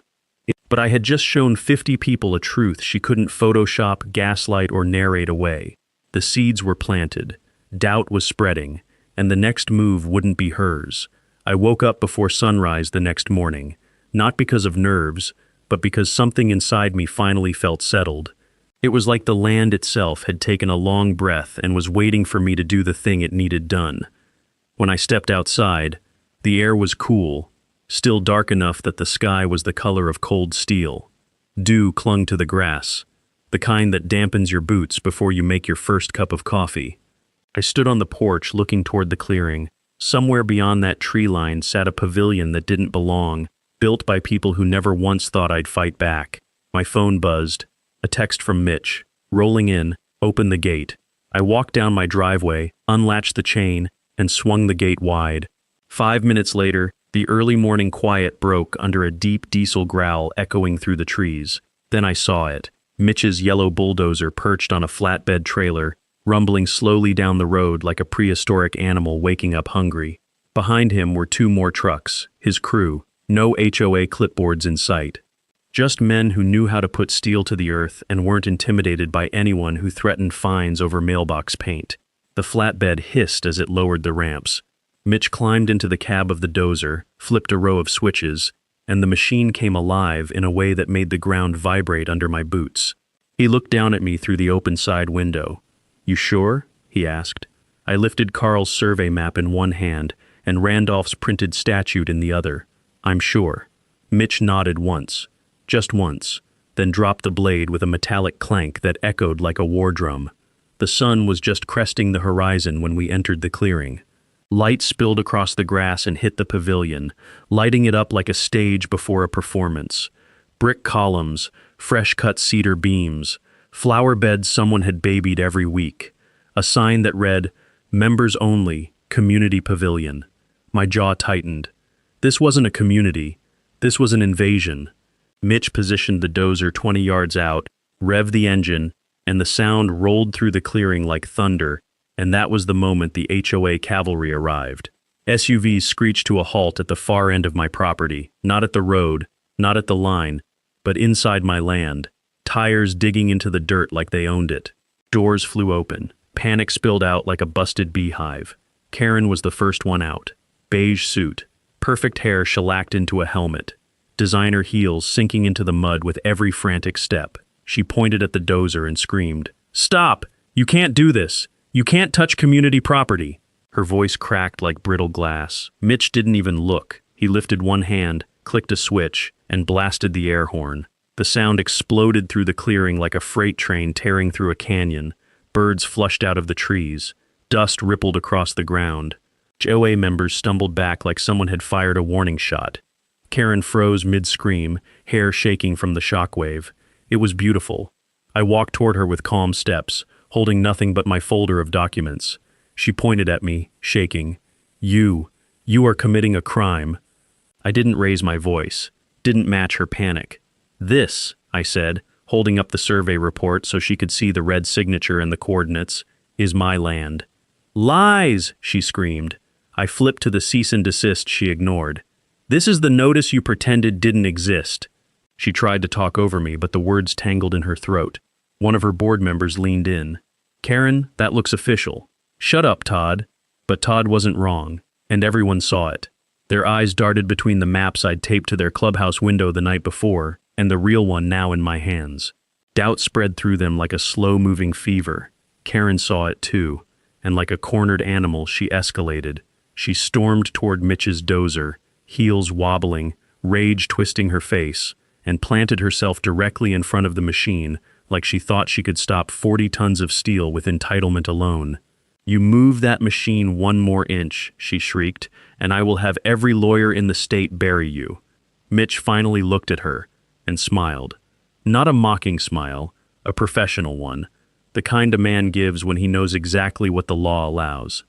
But I had just shown 50 people a truth she couldn't Photoshop, gaslight, or narrate away. The seeds were planted. Doubt was spreading, and the next move wouldn't be hers. I woke up before sunrise the next morning, not because of nerves, but because something inside me finally felt settled. It was like the land itself had taken a long breath and was waiting for me to do the thing it needed done. When I stepped outside, the air was cool, still dark enough that the sky was the color of cold steel. Dew clung to the grass, the kind that dampens your boots before you make your first cup of coffee. I stood on the porch looking toward the clearing. Somewhere beyond that tree line sat a pavilion that didn't belong, built by people who never once thought I'd fight back. My phone buzzed. A text from Mitch. Rolling in, open the gate. I walked down my driveway, unlatched the chain, and swung the gate wide. 5 minutes later, the early morning quiet broke under a deep diesel growl echoing through the trees. Then I saw it. Mitch's yellow bulldozer perched on a flatbed trailer, rumbling slowly down the road like a prehistoric animal waking up hungry. Behind him were 2 more trucks, his crew, no HOA clipboards in sight. Just men who knew how to put steel to the earth and weren't intimidated by anyone who threatened fines over mailbox paint. The flatbed hissed as it lowered the ramps. Mitch climbed into the cab of the dozer, flipped a row of switches, and the machine came alive in a way that made the ground vibrate under my boots. He looked down at me through the open side window. "You sure?" he asked. I lifted Carl's survey map in one hand and Randolph's printed statute in the other. "I'm sure." Mitch nodded once, just once, then dropped the blade with a metallic clank that echoed like a war drum. The sun was just cresting the horizon when we entered the clearing. Light spilled across the grass and hit the pavilion, lighting it up like a stage before a performance. Brick columns, fresh-cut cedar beams, flower beds someone had babied every week. A sign that read, "Members Only, Community Pavilion." My jaw tightened. This wasn't a community. This was an invasion. Mitch positioned the dozer 20 yards out, revved the engine, and the sound rolled through the clearing like thunder, and that was the moment the HOA cavalry arrived. SUVs screeched to a halt at the far end of my property, not at the road, not at the line, but inside my land, tires digging into the dirt like they owned it. Doors flew open. Panic spilled out like a busted beehive. Karen was the first one out. Beige suit, perfect hair shellacked into a helmet, designer heels sinking into the mud with every frantic step. She pointed at the dozer and screamed, "Stop! You can't do this! You can't touch community property!" Her voice cracked like brittle glass. Mitch didn't even look. He lifted one hand, clicked a switch, and blasted the air horn. The sound exploded through the clearing like a freight train tearing through a canyon. Birds flushed out of the trees. Dust rippled across the ground. HOA members stumbled back like someone had fired a warning shot. Karen froze mid-scream, hair shaking from the shockwave. It was beautiful. I walked toward her with calm steps, holding nothing but my folder of documents. She pointed at me, shaking. You are committing a crime." I didn't raise my voice, didn't match her panic. "This," I said, holding up the survey report so she could see the red signature and the coordinates, "is my land." "Lies!" she screamed. I flipped to the cease and desist she ignored. "This is the notice you pretended didn't exist." She tried to talk over me, but the words tangled in her throat. One of her board members leaned in. "Karen, that looks official." "Shut up, Todd." But Todd wasn't wrong, and everyone saw it. Their eyes darted between the maps I'd taped to their clubhouse window the night before and the real one now in my hands. Doubt spread through them like a slow-moving fever. Karen saw it too, and like a cornered animal, she escalated. She stormed toward Mitch's dozer, heels wobbling, rage twisting her face, and planted herself directly in front of the machine like she thought she could stop 40 tons of steel with entitlement alone. "You move that machine one more inch," she shrieked, "and I will have every lawyer in the state bury you." Mitch finally looked at her and smiled. Not a mocking smile, a professional one, the kind a man gives when he knows exactly what the law allows.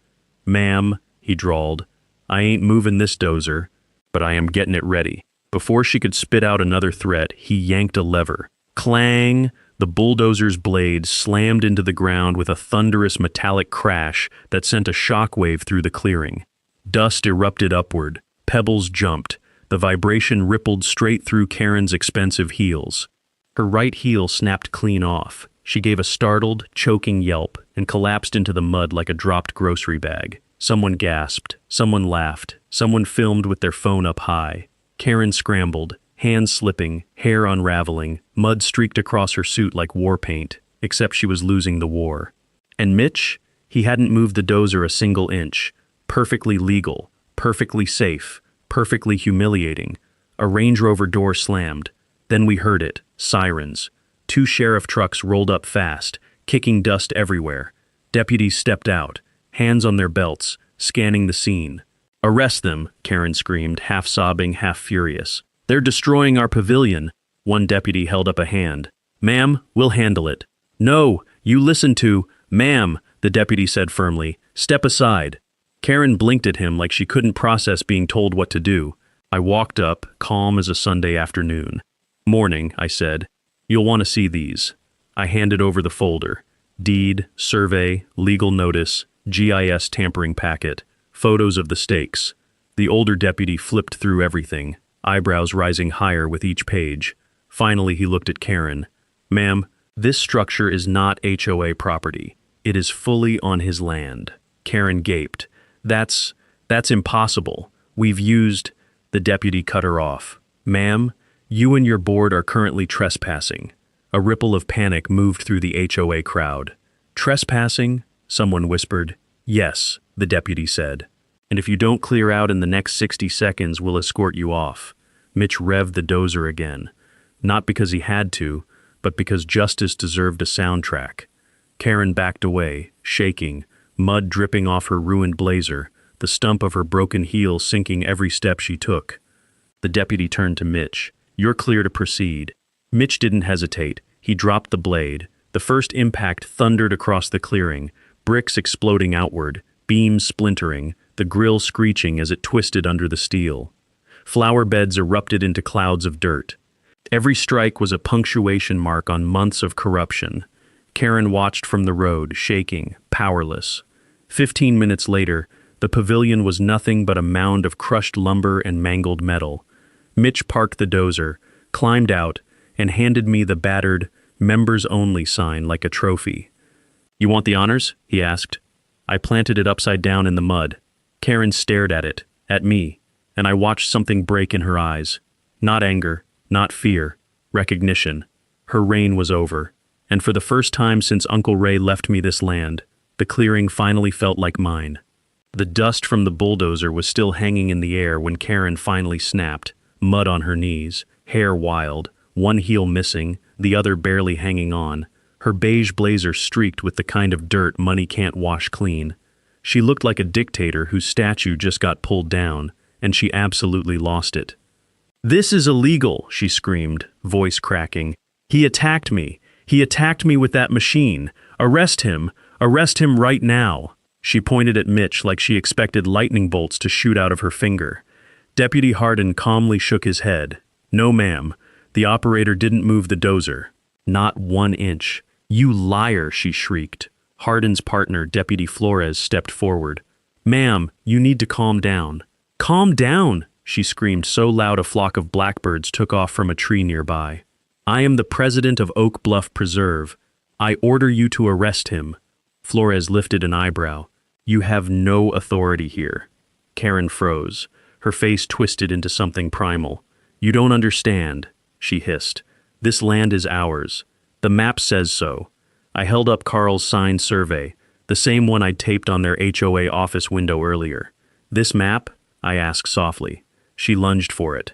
"Ma'am," he drawled, "I ain't moving this dozer, but I am getting it ready." Before she could spit out another threat, he yanked a lever. Clang! The bulldozer's blade slammed into the ground with a thunderous metallic crash that sent a shockwave through the clearing. Dust erupted upward, pebbles jumped, the vibration rippled straight through Karen's expensive heels. Her right heel snapped clean off. She gave a startled, choking yelp and collapsed into the mud like a dropped grocery bag. Someone gasped, someone laughed, someone filmed with their phone up high. Karen scrambled, hands slipping, hair unraveling, mud streaked across her suit like war paint, except she was losing the war. And Mitch? He hadn't moved the dozer a single inch. Perfectly legal, perfectly safe, perfectly humiliating. A Range Rover door slammed. Then we heard it, sirens. 2 sheriff trucks rolled up fast, kicking dust everywhere. Deputies stepped out, hands on their belts, scanning the scene. "Arrest them," Karen screamed, half sobbing, half furious. "They're destroying our pavilion." One deputy held up a hand. "Ma'am, we'll handle it." "No, you listen to..." "Ma'am," the deputy said firmly, "step aside." Karen blinked at him like she couldn't process being told what to do. I walked up, calm as a Sunday afternoon. "Morning," I said. "You'll want to see these." I handed over the folder. Deed, survey, legal notice, GIS tampering packet, photos of the stakes. The older deputy flipped through everything, eyebrows rising higher with each page. Finally, he looked at Karen. "Ma'am, this structure is not HOA property. It is fully on his land." Karen gaped. That's impossible. We've used..." The deputy cut her off. "Ma'am, you and your board are currently trespassing. A ripple of panic moved through the HOA crowd. Trespassing? Someone whispered. Yes, the deputy said. And if you don't clear out in the next 60 seconds, we'll escort you off. Mitch revved the dozer again. Not because he had to, but because justice deserved a soundtrack. Karen backed away, shaking, mud dripping off her ruined blazer, the stump of her broken heel sinking every step she took. The deputy turned to Mitch. You're clear to proceed. Mitch didn't hesitate. He dropped the blade. The first impact thundered across the clearing, bricks exploding outward, beams splintering, the grill screeching as it twisted under the steel. Flower beds erupted into clouds of dirt. Every strike was a punctuation mark on months of corruption. Karen watched from the road, shaking, powerless. 15 minutes later, the pavilion was nothing but a mound of crushed lumber and mangled metal. Mitch parked the dozer, climbed out, and handed me the battered, members-only sign like a trophy. You want the honors? He asked. I planted it upside down in the mud. Karen stared at it, at me, and I watched something break in her eyes. Not anger, not fear, recognition. Her reign was over, and for the first time since Uncle Ray left me this land, the clearing finally felt like mine. The dust from the bulldozer was still hanging in the air when Karen finally snapped, mud on her knees, hair wild, one heel missing, the other barely hanging on, her beige blazer streaked with the kind of dirt money can't wash clean. She looked like a dictator whose statue just got pulled down, and she absolutely lost it. This is illegal, she screamed, voice cracking. He attacked me. He attacked me with that machine. Arrest him. Arrest him right now. She pointed at Mitch like she expected lightning bolts to shoot out of her finger. Deputy Hardin calmly shook his head. No, ma'am. The operator didn't move the dozer. Not 1 inch. You liar, she shrieked. Hardin's partner, Deputy Flores, stepped forward. Ma'am, you need to calm down. Calm down, she screamed so loud a flock of blackbirds took off from a tree nearby. I am the president of Oak Bluff Preserve. I order you to arrest him. Flores lifted an eyebrow. You have no authority here. Karen froze. Her face twisted into something primal. You don't understand, she hissed. This land is ours. The map says so. I held up Carl's signed survey, the same one I'd taped on their HOA office window earlier. This map? I asked softly. She lunged for it.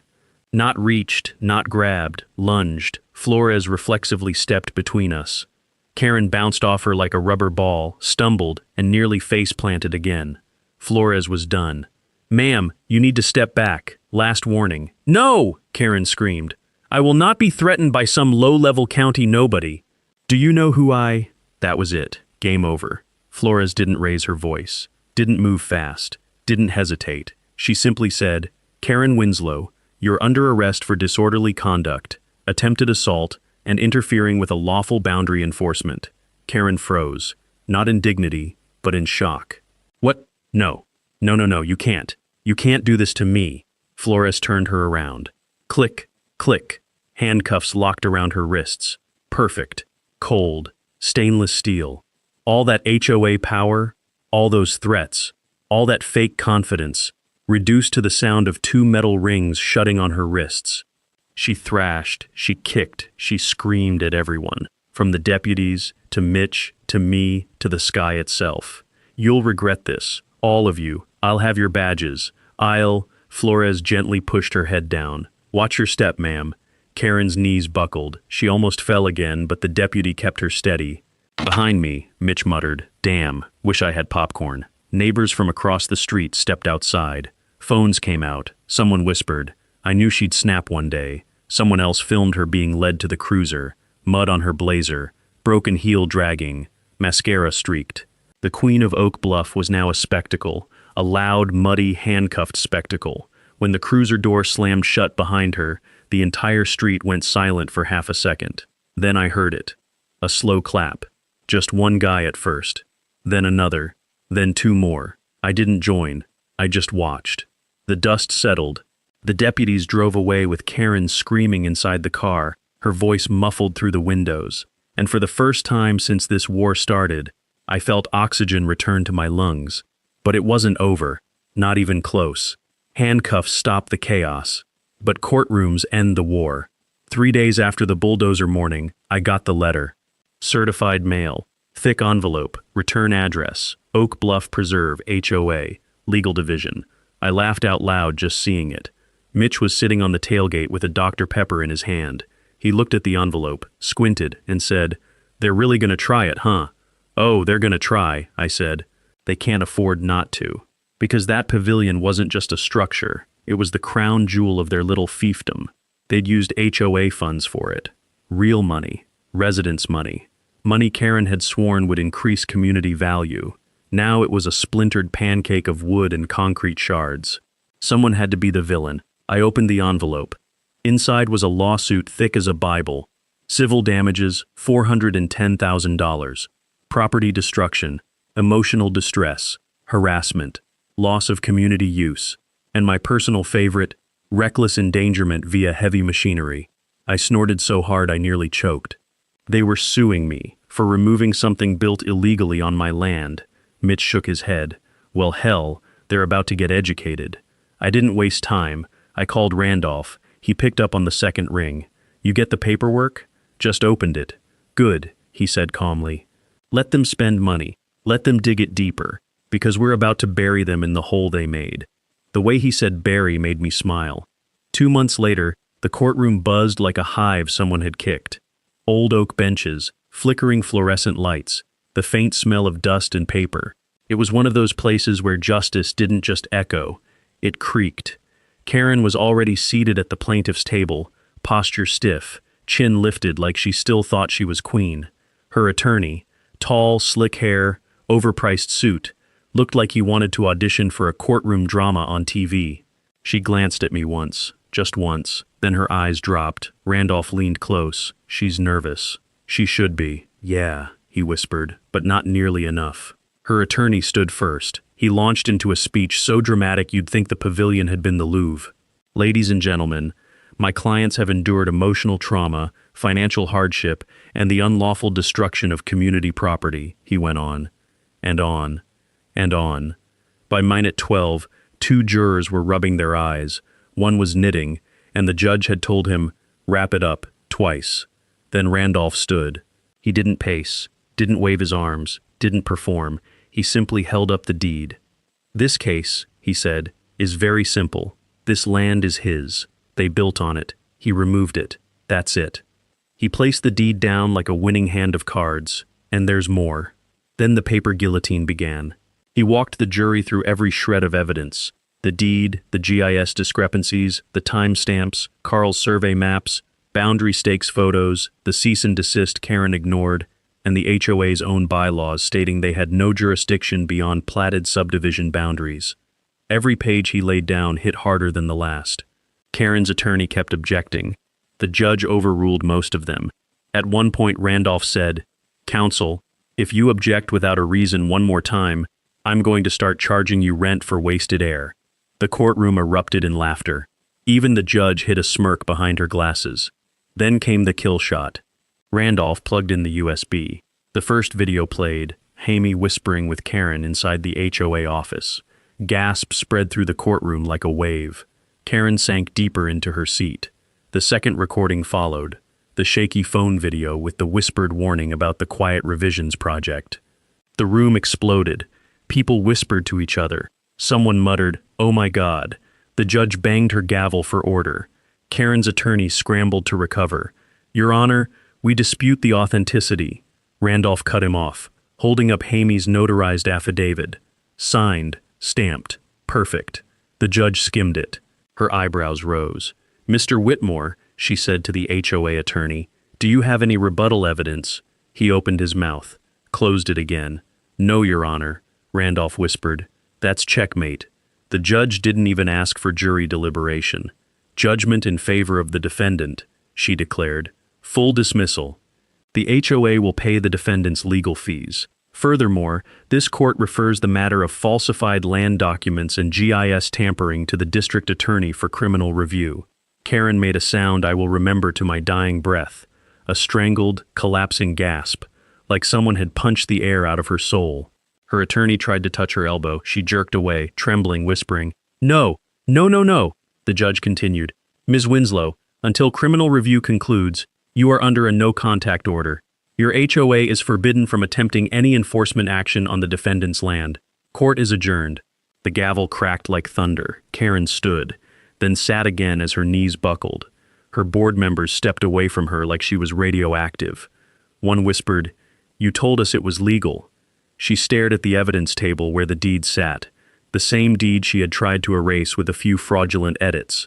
Not reached, not grabbed, lunged. Flores reflexively stepped between us. Karen bounced off her like a rubber ball, stumbled, and nearly face-planted again. Flores was done. Ma'am, you need to step back. Last warning. No! Karen screamed. I will not be threatened by some low-level county nobody. Do you know who I... That was it. Game over. Flores didn't raise her voice, didn't move fast, didn't hesitate. She simply said, Karen Winslow, you're under arrest for disorderly conduct, attempted assault, and interfering with a lawful boundary enforcement. Karen froze, not in dignity, but in shock. What? No. No, you can't. You can't do this to me. Flores turned her around. Click, click. Handcuffs locked around her wrists. Perfect. Cold. Stainless steel. All that HOA power, all those threats, all that fake confidence, reduced to the sound of 2 metal rings shutting on her wrists. She thrashed, she kicked, she screamed at everyone, from the deputies, to Mitch, to me, to the sky itself. You'll regret this, all of you. I'll have your badges. Flores gently pushed her head down. Watch your step, ma'am. Karen's knees buckled. She almost fell again, but the deputy kept her steady. Behind me, Mitch muttered, Damn, wish I had popcorn. Neighbors from across the street stepped outside. Phones came out. Someone whispered. I knew she'd snap one day. Someone else filmed her being led to the cruiser. Mud on her blazer. Broken heel dragging. Mascara streaked. The Queen of Oak Bluff was now a spectacle. A loud, muddy, handcuffed spectacle. When the cruiser door slammed shut behind her, the entire street went silent for half a second. Then I heard it. A slow clap. Just one guy at first. Then another. Then 2 more. I didn't join. I just watched. The dust settled. The deputies drove away with Karen screaming inside the car, her voice muffled through the windows. And for the first time since this war started, I felt oxygen return to my lungs. But it wasn't over. Not even close. Handcuffs stop the chaos. But courtrooms end the war. 3 days after the bulldozer morning, I got the letter. Certified mail. Thick envelope. Return address. Oak Bluff Preserve, HOA. Legal division. I laughed out loud just seeing it. Mitch was sitting on the tailgate with a Dr. Pepper in his hand. He looked at the envelope, squinted, and said, "They're really gonna try it, huh?" "Oh, they're gonna try," I said. "They can't afford not to." Because that pavilion wasn't just a structure, it was the crown jewel of their little fiefdom. They'd used HOA funds for it. Real money. Residents' money. Money Karen had sworn would increase community value. Now it was a splintered pancake of wood and concrete shards. Someone had to be the villain. I opened the envelope. Inside was a lawsuit thick as a Bible. Civil damages, $410,000. Property destruction, emotional distress, harassment, loss of community use, and my personal favorite, reckless endangerment via heavy machinery. I snorted so hard I nearly choked. They were suing me for removing something built illegally on my land. Mitch shook his head. Well, hell, they're about to get educated. I didn't waste time. I called Randolph. He picked up on the second ring. "You get the paperwork?" "Just opened it." "Good," he said calmly. "Let them spend money. Let them dig it deeper, because we're about to bury them in the hole they made." The way he said bury made me smile. 2 months later, the courtroom buzzed like a hive someone had kicked. Old oak benches, flickering fluorescent lights, the faint smell of dust and paper. It was one of those places where justice didn't just echo, it creaked. Karen was already seated at the plaintiff's table, posture stiff, chin lifted like she still thought she was queen. Her attorney, tall, slick hair, overpriced suit, looked like he wanted to audition for a courtroom drama on TV. She glanced at me once, just once, then her eyes dropped. Randolph leaned close. "She's nervous." "She should be." "Yeah," he whispered, "but not nearly enough." Her attorney stood first. He launched into a speech so dramatic you'd think the pavilion had been the Louvre. "Ladies and gentlemen, my clients have endured emotional trauma, financial hardship, and the unlawful destruction of community property," he went on. And on. And on. By minute 12, 2 jurors were rubbing their eyes. One was knitting, and the judge had told him, "Wrap it up," twice. Then Randolph stood. He didn't pace, didn't wave his arms, didn't perform. He simply held up the deed. "This case," he said, "is very simple. This land is his. They built on it. He removed it. That's it." He placed the deed down like a winning hand of cards. And there's more. Then the paper guillotine began. He walked the jury through every shred of evidence. The deed, the GIS discrepancies, the timestamps, Carl's survey maps, boundary stakes photos, the cease and desist Karen ignored, and the HOA's own bylaws stating they had no jurisdiction beyond platted subdivision boundaries. Every page he laid down hit harder than the last. Karen's attorney kept objecting. The judge overruled most of them. At one point Randolph said, "Counsel, if you object without a reason one more time, I'm going to start charging you rent for wasted air." The courtroom erupted in laughter. Even the judge hid a smirk behind her glasses. Then came the kill shot. Randolph plugged in the USB. The first video played, Hamey whispering with Karen inside the HOA office. Gasps spread through the courtroom like a wave. Karen sank deeper into her seat. The second recording followed, the shaky phone video with the whispered warning about the Quiet Revisions project. The room exploded. People whispered to each other. Someone muttered, "Oh my God." The judge banged her gavel for order. Karen's attorney scrambled to recover. "Your Honor, we dispute the authenticity." Randolph cut him off, holding up Hamey's notarized affidavit. Signed, stamped, perfect. The judge skimmed it. Her eyebrows rose. "Mr. Whitmore," she said to the HOA attorney, "do you have any rebuttal evidence?" He opened his mouth, closed it again. "No, Your Honor," Randolph whispered. "That's checkmate." The judge didn't even ask for jury deliberation. "Judgment in favor of the defendant," she declared. "Full dismissal. The HOA will pay the defendant's legal fees. Furthermore, this court refers the matter of falsified land documents and GIS tampering to the district attorney for criminal review." Karen made a sound I will remember to my dying breath, a strangled, collapsing gasp, like someone had punched the air out of her soul. Her attorney tried to touch her elbow. She jerked away, trembling, whispering, "No, no, no, no." The judge continued, "Ms. Winslow, until criminal review concludes, You are under a no-contact order. Your HOA is forbidden from attempting any enforcement action on the defendant's land. Court is adjourned." The gavel cracked like thunder. Karen stood, then sat again as her knees buckled. Her board members stepped away from her like she was radioactive. One whispered, "You told us it was legal." She stared at the evidence table where the deed sat, the same deed she had tried to erase with a few fraudulent edits.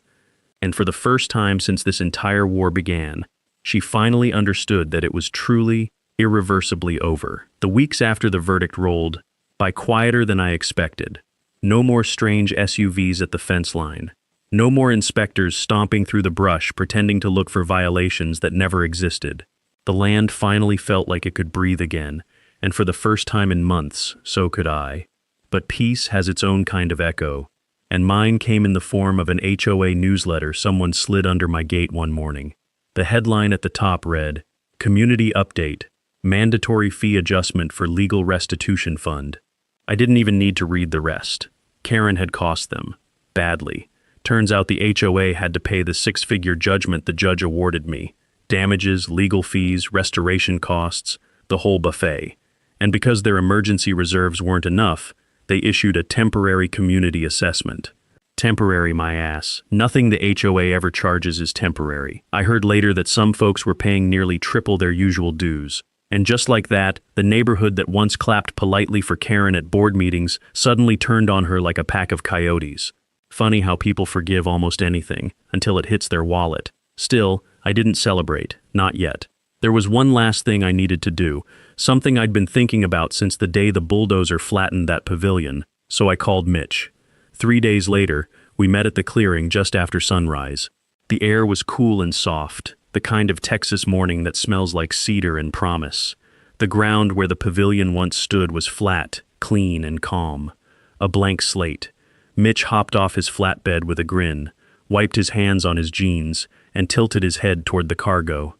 And for the first time since this entire war began, she finally understood that it was truly, irreversibly over. The weeks after the verdict rolled by quieter than I expected. No more strange SUVs at the fence line. No more inspectors stomping through the brush pretending to look for violations that never existed. The land finally felt like it could breathe again, and for the first time in months, so could I. But peace has its own kind of echo, and mine came in the form of an HOA newsletter someone slid under my gate one morning. The headline at the top read, "Community Update, Mandatory Fee Adjustment for Legal Restitution Fund." I didn't even need to read the rest. Karen had cost them. Badly. Turns out the HOA had to pay the six-figure judgment the judge awarded me. Damages, legal fees, restoration costs, the whole buffet. And because their emergency reserves weren't enough, they issued a temporary community assessment. Temporary, my ass. Nothing the HOA ever charges is temporary. I heard later that some folks were paying nearly triple their usual dues. And just like that, the neighborhood that once clapped politely for Karen at board meetings suddenly turned on her like a pack of coyotes. Funny how people forgive almost anything, until it hits their wallet. Still, I didn't celebrate, not yet. There was one last thing I needed to do, something I'd been thinking about since the day the bulldozer flattened that pavilion, so I called Mitch. 3 days later, we met at the clearing just after sunrise. The air was cool and soft, the kind of Texas morning that smells like cedar and promise. The ground where the pavilion once stood was flat, clean, and calm. A blank slate. Mitch hopped off his flatbed with a grin, wiped his hands on his jeans, and tilted his head toward the cargo.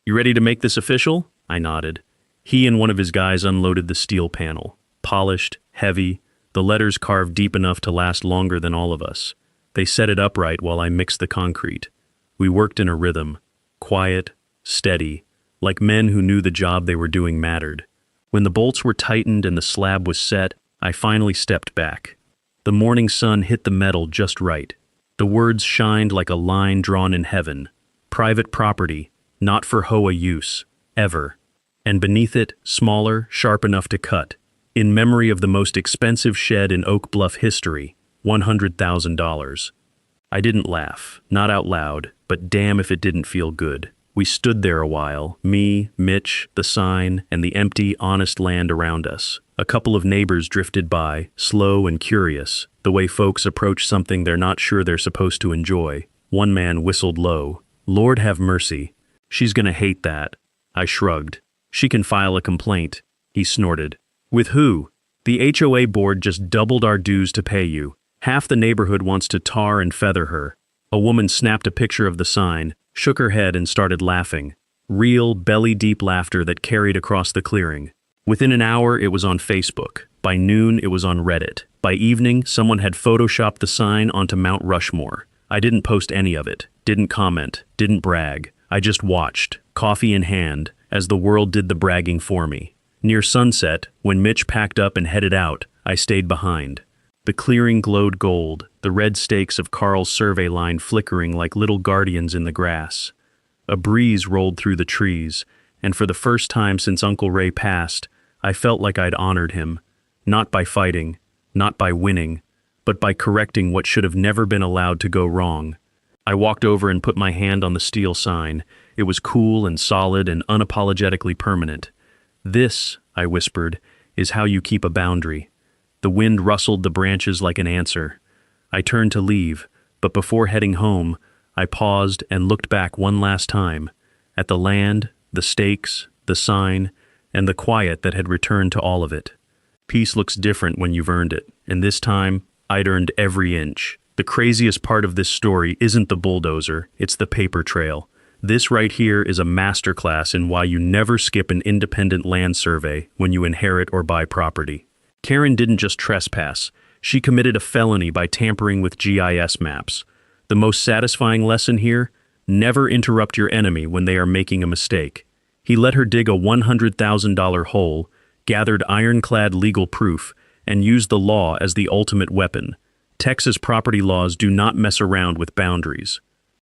"You ready to make this official?" I nodded. He and one of his guys unloaded the steel panel. Polished, heavy, the letters carved deep enough to last longer than all of us. They set it upright while I mixed the concrete. We worked in a rhythm, quiet, steady, like men who knew the job they were doing mattered. When the bolts were tightened and the slab was set, I finally stepped back. The morning sun hit the metal just right. The words shined like a line drawn in heaven. Private property, not for HOA use, ever. And beneath it, smaller, sharp enough to cut. In memory of the most expensive shed in Oak Bluff history, $100,000. I didn't laugh, not out loud, but damn if it didn't feel good. We stood there a while, me, Mitch, the sign, and the empty, honest land around us. A couple of neighbors drifted by, slow and curious, the way folks approach something they're not sure they're supposed to enjoy. One man whistled low. "Lord have mercy. She's gonna hate that." I shrugged. "She can file a complaint." He snorted. "With who? The HOA board just doubled our dues to pay you. Half the neighborhood wants to tar and feather her." A woman snapped a picture of the sign, shook her head and started laughing. Real, belly-deep laughter that carried across the clearing. Within an hour, it was on Facebook. By noon, it was on Reddit. By evening, someone had photoshopped the sign onto Mount Rushmore. I didn't post any of it, didn't comment, didn't brag. I just watched, coffee in hand, as the world did the bragging for me. Near sunset, when Mitch packed up and headed out, I stayed behind. The clearing glowed gold, the red stakes of Carl's survey line flickering like little guardians in the grass. A breeze rolled through the trees, and for the first time since Uncle Ray passed, I felt like I'd honored him, not by fighting, not by winning, but by correcting what should have never been allowed to go wrong. I walked over and put my hand on the steel sign. It was cool and solid and unapologetically permanent. "This," I whispered, "is how you keep a boundary." The wind rustled the branches like an answer. I turned to leave, but before heading home, I paused and looked back one last time, at the land, the stakes, the sign, and the quiet that had returned to all of it. Peace looks different when you've earned it, and this time, I'd earned every inch. The craziest part of this story isn't the bulldozer, it's the paper trail. This right here is a masterclass in why you never skip an independent land survey when you inherit or buy property. Karen didn't just trespass, she committed a felony by tampering with GIS maps. The most satisfying lesson here? Never interrupt your enemy when they are making a mistake. He let her dig a $100,000 hole, gathered ironclad legal proof, and used the law as the ultimate weapon. Texas property laws do not mess around with boundaries.